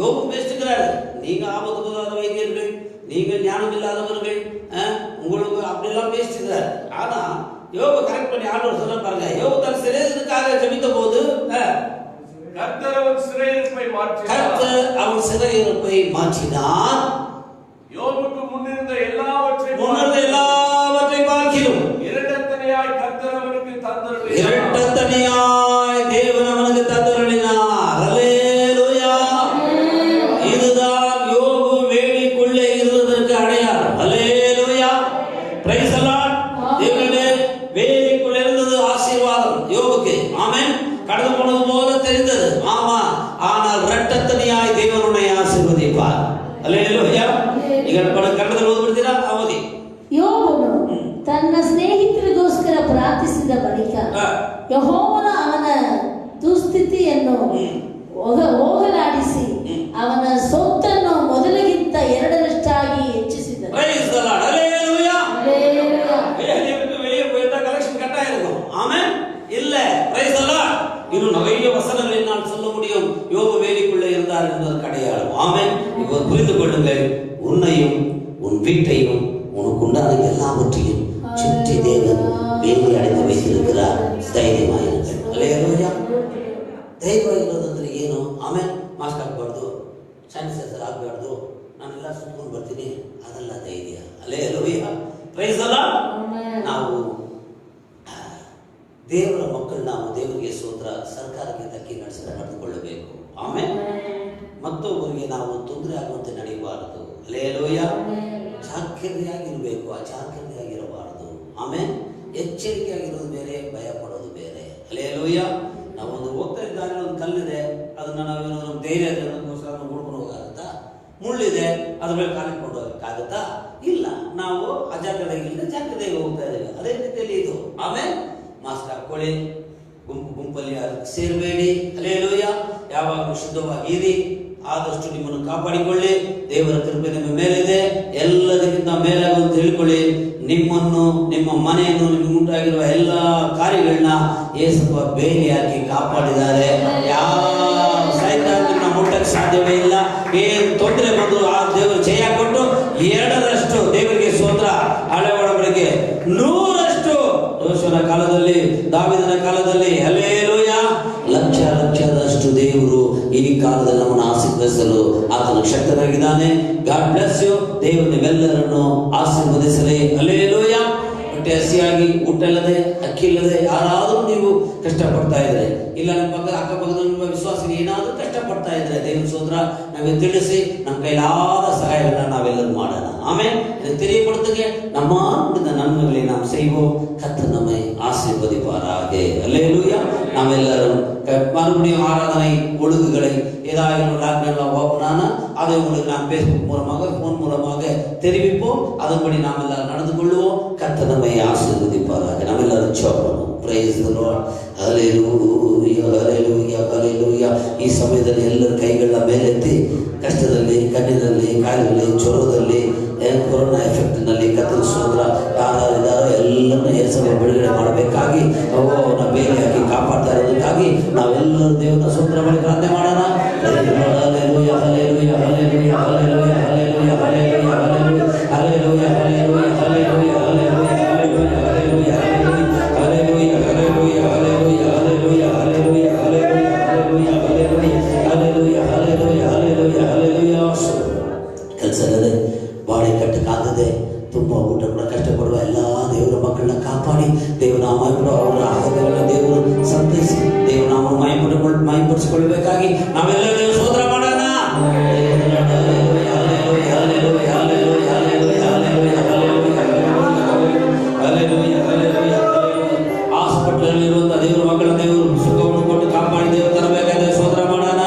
யோபு பேசிக்கிறாரு, நீங்க ஆபத்து இல்லாத வைத்தியர்கள், நீங்கள் ஞானம் இல்லாதவர்கள், உங்களுக்கு அப்படியெல்லாம் பேசிக்கிறார். ஆனா யோபு கரெக்ட் பண்ணி ஆண்டவர் சொல்ல பாருங்க. யோபு தன் சிநேகிதனுக்காக ஜெபித்த போது கர்த்தர் அவன் சிறையிருப்பை மாற்றினார். கர்த்தர் அவன் சிறையிருப்பை மாற்றினார். யோபுக்கு முன்னிருந்த எல்லாவற்றையும் பார்க்கிலும் இரட்டத்தனையாய் கர்த்தர் அவனுக்கு தந்தருளினார். இரட்டத்தனையாய் தேவன் அவனுக்கு தந்தருளினார். அல்லேலூயா. இதுதான் யோபு வேலிக்குள்ளே இருந்ததற்கு அடையாளம். அல்லேலூயா. Praise the Lord. தேவனே, வேலிக்குள்ளே இருந்தது ஆசீர்வாதம் யோபுக்கு. ஆமென். கடந்து போனது போல தெரிந்தது. ஆமா, ஆனால் இரட்டத்தனையாய் தேவன் உன்னை ஆசீர்வதிப்பார். அல்லேலூயா. ಕನ್ನಡದಲ್ಲಿ ಓದ್ಬಿಡ್ತೀರಾ? ಅವಧಿ. ಯೋಬನು ತನ್ನ ಸ್ನೇಹಿತರಿಗೋಸ್ಕರ ಪ್ರಾರ್ಥಿಸಿದ ಬಳಿಕ ಯೆಹೋವನು ಅವನ ದುಸ್ಥಿತಿಯನ್ನು ಹೋಗಲಾಡಿಸಿ ಅವನ ಸೊತ್ತನ್ನು ಮೊದಲಿಗಿಂತ 2ರಷ್ಟಾಗಿ ಹೆಚ್ಚಿಸಿದನು. Praise the Lord. அல்லேலூயா. அல்லேலூயா. வெளியே போயிட்டா கலெக்ஷன் கரெக்டா இருக்கும். ஆமென். இல்ல, பிரைஸ் தி லார்ட். இன்னும் நிறைய வசனங்களை நான் சொல்ல முடியும். யோபு வேலிக்குள்ளே இருந்தார் என்பதற்கு அடையாளம். ஆமென். இப்போ புரிந்து கொள்ளுங்கள், உன்னையும் உன் வீட்டையும் உனக்கு உண்டான எல்லாவற்றையும் சுற்றி தேவன் வேலி அடைத்து வைத்திருக்கிறார். ಧೈರ್ಯವಾಗಿರುங்கள். அல்லேலூயா. ಧೈರ್ಯವಾಗಿರೋದು ಅಂದ್ರೆ ಏನು? ಆಮೇಲೆ ಮಾಸ್ಕ್ ಹಾಕಬಾರ್ದು, ಸ್ಯಾನಿಟೈಸರ್ ಹಾಕಬಾರ್ದು, ನಾನೆಲ್ಲ ಸುತ್ಕೊಂಡು ಬರ್ತೀನಿ, ಅದೆಲ್ಲ ಧೈರ್ಯ. அல்லேலூயா. Praise the Lord. ನಾವು ದೇವರ ಮಕ್ಕಳು, ನಾವು ದೇವರಿಗೆ ಸ್ತೋತ್ರ, ಸರ್ಕಾರಕ್ಕೆ ಧಕ್ಕೆ ನಡೆದುಕೊಳ್ಳಬೇಕು. ಆಮೇಲೆ ಮತ್ತೊಬ್ಬರಿಗೆ ನಾವು ತೊಂದರೆ ಆಗುವಂತೆ ನಡೆಯಬಾರದು. அல்லேலூயா. ಜಾಗೃತಿಯಾಗಿರಬೇಕು, ಅಜಾಗೃತಿಯಾಗಿರಬಾರದು. ಆಮೇಲೆ ಎಚ್ಚರಿಕೆಯಾಗಿರೋದು ಬೇರೆ, ಭಯ ಪಡೋದು ಬೇರೆ. அல்லேலூயா. ನಾವೊಂದು ಹೋಗ್ತಾ ಇದ್ದಾಗ ಒಂದು ಕಲ್ಲಿದೆ, ಅದನ್ನ ನಾವೇನೋ ನಮ್ಮ ಧೈರ್ಯ ಅದಕ್ಕೋಸ್ಕರ ಹುಡ್ಕೊಂಡು ಹೋಗಾಗುತ್ತಾ? ಮುಳ್ಳಿದೆ ಅದ್ರ ಮೇಲೆ ಕಾಲಿಟ್ಕೊಂಡು ಹೋಗಕ್ಕಾಗತ್ತಾ? ಇಲ್ಲ. ನಾವು ಅಜಾಗ್ರತೆಯಿಂದ ಜಾಗ್ರತೆಗೆ ಹೋಗ್ತಾ ಇದ್ದೇವೆ. ಅದೇ ರೀತಿಯಲ್ಲಿ ಇದು. ಆಮೇಲೆ ಮಾಸ್ಕ್ ಹಾಕೊಳ್ಳಿ, ಗುಂಪಲ್ಲಿ ಸೇರಬೇಡಿ, ಹಲ್ಲೆಲೂಯಾ. ಯಾವಾಗಲೂ ಶುದ್ಧವಾಗಿರಿ, ಆದಷ್ಟು ನಿಮ್ಮನ್ನು ಕಾಪಾಡಿಕೊಳ್ಳಿ. ದೇವರ ಕೃಪೆ ನಿಮ್ಮ ಮೇಲಿದೆ. ಎಲ್ಲದಕ್ಕಿಂತ ಮೇಲಾಗಿ ಅಂತ ತಿಳ್ಕೊಳ್ಳಿ, ನಿಮ್ಮನ್ನು, ನಿಮ್ಮ ಮನೆಯನ್ನು, ನಿಮ್ಗೆ ಉಂಟಾಗಿರುವ ಎಲ್ಲ ಕಾರ್ಯಗಳನ್ನ ಯೇಸಪ್ಪ ಬೇಲಿ ಹಾಕಿ ಕಾಪಾಡಿದ್ದಾರೆ. ಯಾವ ಸೈತಾನ ನಿಮ್ಮನ್ನ ಮುಟ್ಟಕ್ಕೆ ಸಾಧ್ಯವೇ ಇಲ್ಲ. ಏನು ತೊಂದರೆ ಬಂದರೂ ಆ ದೇವರು ಜಯ ಕೊಟ್ಟು 2ರಷ್ಟು ದೇವರಿಗೆ ಸ್ತೋತ್ರ. ಹಳೆ ಒಡಂಬಡಿಕೆ 100ರಷ್ಟು ಯೆಹೋಶುವನ ಕಾಲದಲ್ಲಿ, ದಾವೀದನ ಕಾಲದಲ್ಲಿ, ಹಲ್ಲೆಲೂಯಾ, ಲಕ್ಷದಷ್ಟು ದೇವರು ಈ ಕಾಲದಲ್ಲಿ ನಮ್ಮನ್ನು ಆಶೀರ್ವದಿಸಲು ಆತನ ಶಕ್ತನಾಗಿದ್ದಾನೆ. God bless you. ದೇವರು ನೀವೆಲ್ಲರನ್ನು ಆಶೀರ್ವದಿಸಲಿ. ಹಲ್ಲೆಲೂಯಾ. ಹೊಟ್ಟೆ ಹಸಿಯಾಗಿ, ಊಟ ಇಲ್ಲದೆ, ಅಕ್ಕಿ ಇಲ್ಲದೆ ಯಾರಾದರೂ ನೀವು ಕಷ್ಟಪಡ್ತಾ ಇದ್ರೆ, ಇಲ್ಲ ನಮ್ಮ ಅಕ್ಕಪಕ್ಕದ ನಿಮ್ಮ ವಿಶ್ವಾಸಿಗೆ ಏನಾದರೂ ಕಷ್ಟಪಡ್ತಾ ಇದ್ರೆ, ದೇವರ ಸ್ತೋತ್ರ, ನಾವೇ ತಿಳಿಸಿ ನಮ್ಮ ಕೈಲಾದ ಸಹಾಯಗಳನ್ನ ನಾವೆಲ್ಲರೂ ಮಾಡೋಣ. ಆಮೇಲೆ ಇದಕ್ಕೆ தெரியப்படுத்துங்க. நம்ம முடிந்த நன்மைகளை நாம் செய்வோம். கர்த்தர் நம்மை ஆசீர்வதிப்பாராக. அல்லேலூயா. நாம் எல்லாரும் மறுபடியும் ஆராதனை ஒழுங்குகளை ஏதாவது லாக்டவுன்ல ஓப்பன் ஆனா அதை உங்களுக்கு நாம் ஃபேஸ்புக் மூலமாக, ஃபோன் மூலமாக தெரிவிப்போம். அதன்படி நாம் எல்லாரும் நடந்து கொள்வோம். கர்த்தர் நம்மை ஆசீர்வதிப்பாராக. நாம் எல்லாரும் ஜெபிப்போம். Praise the lord. Hallelujah, hallelujah, hallelujah. ಈ ಸಮಯದಲ್ಲಿ ಎಲ್ಲರ ಕೈಗಳ ಮೇಲೆತ್ತಿ, ಕಷ್ಟದಲ್ಲಿ, ಕಣ್ಣಿನಲ್ಲಿ, ಕಾಯಿಲೆಯಲ್ಲಿ, ಜ್ವರದಲ್ಲಿ, ಕೊರೋನಾ ಎಫೆಕ್ಟ್ನಲ್ಲಿ ಕರ್ತನ ಸ್ತೋತ್ರ, ಯಾರಿದ್ದಾರೋ ಎಲ್ಲರನ್ನ ಯೇಸುವಿನ ಬಿಡುಗಡೆ ಮಾಡಬೇಕಾಗಿ ನಾವು ಬೇಲಿ ಹಾಕಿ ಕಾಪಾಡ್ತಾ ಇರೋದಕ್ಕಾಗಿ ನಾವೆಲ್ಲರೂ ದೇವರ ಸ್ತೋತ್ರ ಮಾಡಿ ಪ್ರಾರ್ಥನೆ ಮಾಡೋಣ. Hallelujah, hallelujah, hallelujah, hallelujah, hallelujah, hallelujah, hallelujah, hallelujah, hallelujah, hallelujah, hallelujah, ಕೆಲಸದಲ್ಲಿ ಬಾಳೆ ಕಟ್ಟಕ್ಕಾಗದೆ ತುಂಬ ಊಟ ಕೂಡ ಕಷ್ಟಪಡುವ ಎಲ್ಲ ದೇವರ ಮಕ್ಕಳನ್ನ ಕಾಪಾಡಿ ದೇವನಾಮ ಅವರ ಆರೋಗ್ಯಗಳನ್ನ ದೇವರು ಸಂತೈಸಿ ದೇವನಾಮ ಮಾಯಪಡಿಸಿಕೊಳ್ಳಬೇಕಾಗಿ ನಾವೆಲ್ಲ ದೇವರು ಸ್ತೋತ್ರ ಮಾಡೋಣ. ಹಾಸ್ಪಿಟಲ್ ದೇವರ ಮಕ್ಕಳ ದೇವರು ಸುಖವನ್ನು ಕೊಟ್ಟು ಕಾಪಾಡಿ ದೇವರು ತರಬೇಕಾದ ಸ್ತೋತ್ರ ಮಾಡೋಣ.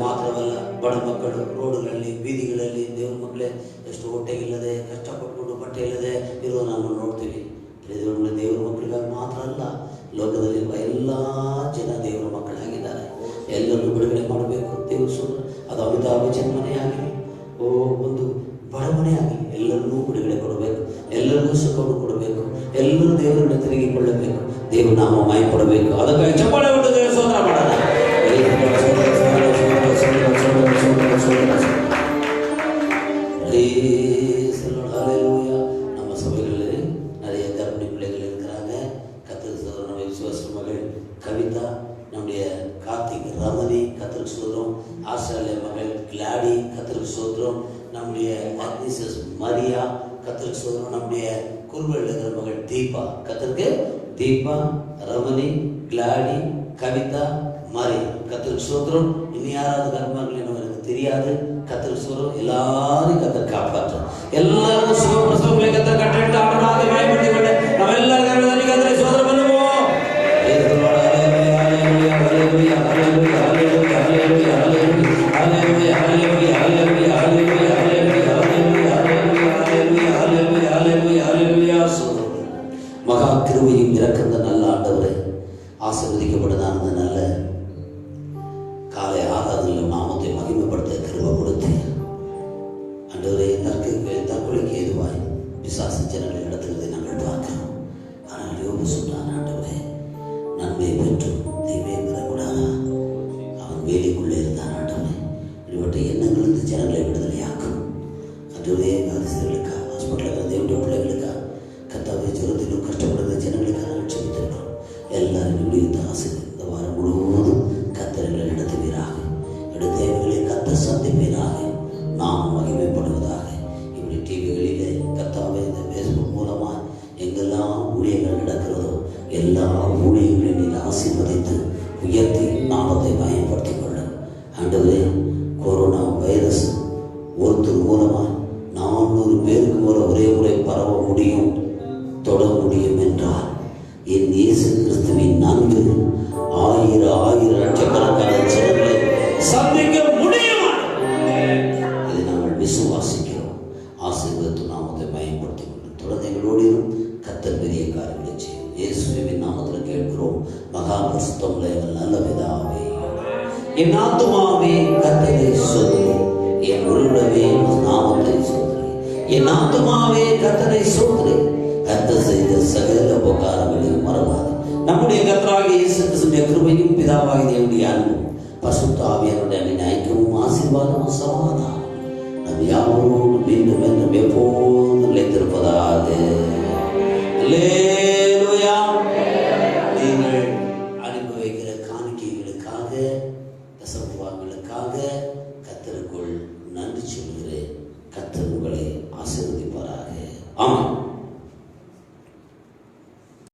ಮಾತ್ರವಲ್ಲ, ಬಡ ಮಕ್ಕಳು ರೋಡ್ಗಳಲ್ಲಿ, ಬೀದಿಗಳಲ್ಲಿ, ದೇವ್ರ ಮಕ್ಕಳೇ ಎಷ್ಟು ಹೊಟ್ಟೆಗಿಲ್ಲದೆ, ಕಷ್ಟಪಟ್ಕೊಂಡು ಬಟ್ಟೆ ಇಲ್ಲದೆ ಇರೋ ನಾವು ನೋಡ್ತೀವಿ. ದೇವರ ಮಕ್ಕಳಿಗಾಗಿ ಮಾತ್ರ ಅಲ್ಲ, ಲೋಕದಲ್ಲಿರುವ ಎಲ್ಲ ಜನ ದೇವರ ಮಕ್ಕಳಾಗಿದ್ದಾರೆ. ಎಲ್ಲರೂ ಬಿಡುಗಡೆ ಮಾಡಬೇಕು. ದೇವರು ಸುಳ್ಳು, ಅದು ಅಮಿತಾಭ ಬಚ್ಚನ್ ಮನೆ ಆಗಲಿ, ಒಂದು ಬಡ ಮನೆ ಆಗಲಿ, ಎಲ್ಲರನ್ನೂ ಬಿಡುಗಡೆ ಕೊಡಬೇಕು. ಎಲ್ಲರಿಗೂ ಸುಖವನ್ನು ಕೊಡಬೇಕು. ಎಲ್ಲರೂ ದೇವರನ್ನು ತಿರುಗಿಕೊಳ್ಳಬೇಕು. ದೇವರು ನಾಮ ಮಾಯ ಕೊಡಬೇಕು. ಅದಕ್ಕಾಗಿ ಚಪ್ಪಾಳೆ ಹೊಟ್ಟು ದೇವರ ಸ್ತೋತ್ರ ಮಾಡೋಣ. நம்ம சபைகளில் நிறைய கர்ப்பிணி பிள்ளைகள் இருக்கிறாங்க. கத்திரிக்கு சோதரம் நம்ம விசுவாச மகள் கவிதா, நம்முடைய கார்த்திக் ரமணி கத்திரிக்கு சோதரம், ஆஸ்திரேலியா மகள் கிளாடி கத்திரிக்கு சோதரம், நம்முடைய அக்னிசஸ் மரியா கத்திரிக்கு சோதரம், நம்முடைய குருவல் இருக்கிற மகள் தீபா கத்திரிக்கு, தீபா, ரமணி, கிளாடி, கவிதா, மாறி கத்திரிக்கு சோதரம். இனி யாராவது கர்ப்பங்கள் என்ன எனக்கு தெரியாது. கத்திரிக்கு சோதரம். எல்லாரும் கத்திர காப்பாற்ற, எல்லாரும் சுகப்பிரசவங்களை கத்திர கட்டிட்டு அவராக பயன்படுத்திக் கொண்டு நம்ம எல்லாரும் கத்திரை சோதரம் பண்ணுவோம். மகா கிருபையும் இறக்கின்ற நல்ல ஆண்டவரே, ஆசீர்வதிக்கப்பட்டதான நல்ல காலை ஆராதனையில் நாமத்தை மகிமைப்படுத்த கிருபை கொடுத்து ஆண்டவரே, தற்கொலைக்கு ஏதுவாய் பிசாசு ஜனங்களை நடத்துவதை நாங்கள் பார்க்கிறோம். ஆனால் யோபு சொன்னான், ஆண்டவரே, நன்மை பெற்றும் தீமையை பெறக்கூடாதா? அவன் வேலிக்குள்ளே இருந்தான். ஆண்டவரே, இப்படிப்பட்ட எண்ணங்களுக்கு ஜனங்களை விடுதலையாக்கும். ஆண்டவரே, அதிசயங்களுக்கா, ஹாஸ்பிட்டலுக்கு, தேவனுடைய பிள்ளைகளுக்கா, கத்தாவை ஜுரத்திலும் கஷ்டப்படுற ஜனங்களுக்காக லட்சியத்திருக்கிறோம். எல்லாரும் இப்படி ஆசை இந்த வாரம் முழுவதும் கத்தர்களை நடத்துவீராக. என்னுடைய தேவைகளை கத்த சந்திப்பீராக. நாம் மகிமைப்படுவதாக. இப்படி டிவிகளிலே கத்தாவை இந்த ஃபேஸ்புக் மூலமாக எங்கெல்லாம் ஊழியர்கள் நடக்கிறதோ எல்லா ஊழியர்களையும் நீங்கள் ஆசீர்வதித்து உயர்த்தி நாமத்தை பயன்படுத்திக் கொள்ள. ஆண்டவரே, கொரோனா வைரஸ் ஒருத்தர் மூலமாக 400 பேருக்கு மூலம் ஒரே முறை பரவ முடியும், தொட முடியும் என்றால் என் இயேசு கிறிஸ்துவின் நான்கு ஆயிரம் லட்சக்கணக்கான ஜனங்களை சந்திக்க முடியும். இதை நாங்கள் விசுவாசிக்கிறோம். ஆசீர்வாதத்து நாமத்தை பயன்படுத்திக் கொள்ளும். தொடர்ந்து எங்களோடு கர்த்தர் பெரிய காரியங்களை செய்யும். இயேசுவின் நாமத்தில் கேட்கிறோம். மகா பரிசுத்தமுள்ள எங்கள் நல்ல பிதாவே, என் ஆத்துமாவே கர்த்தரை சோதரி, என் உள்ளவே நாமத்தை சோதரி. என் ஆத்துமாவே கர்த்தரை சோதரி, கர்த்தர் செய்த சகல உபகாரங்களையும் மறவாது. நம்முடைய கர்த்தராகிய இயேசு கிறிஸ்துவின் கிருபையும் பிதாவாகிய தேவனுடைய அன்பும் பரிசுத்த ஆவியானவருடைய ஐக்கியமும் ஆசீர்வாதமும் சமாதானம் நம் யாவரோடு மீண்டும் என்றும் எப்போதும் நிலைத்திருப்பதாக.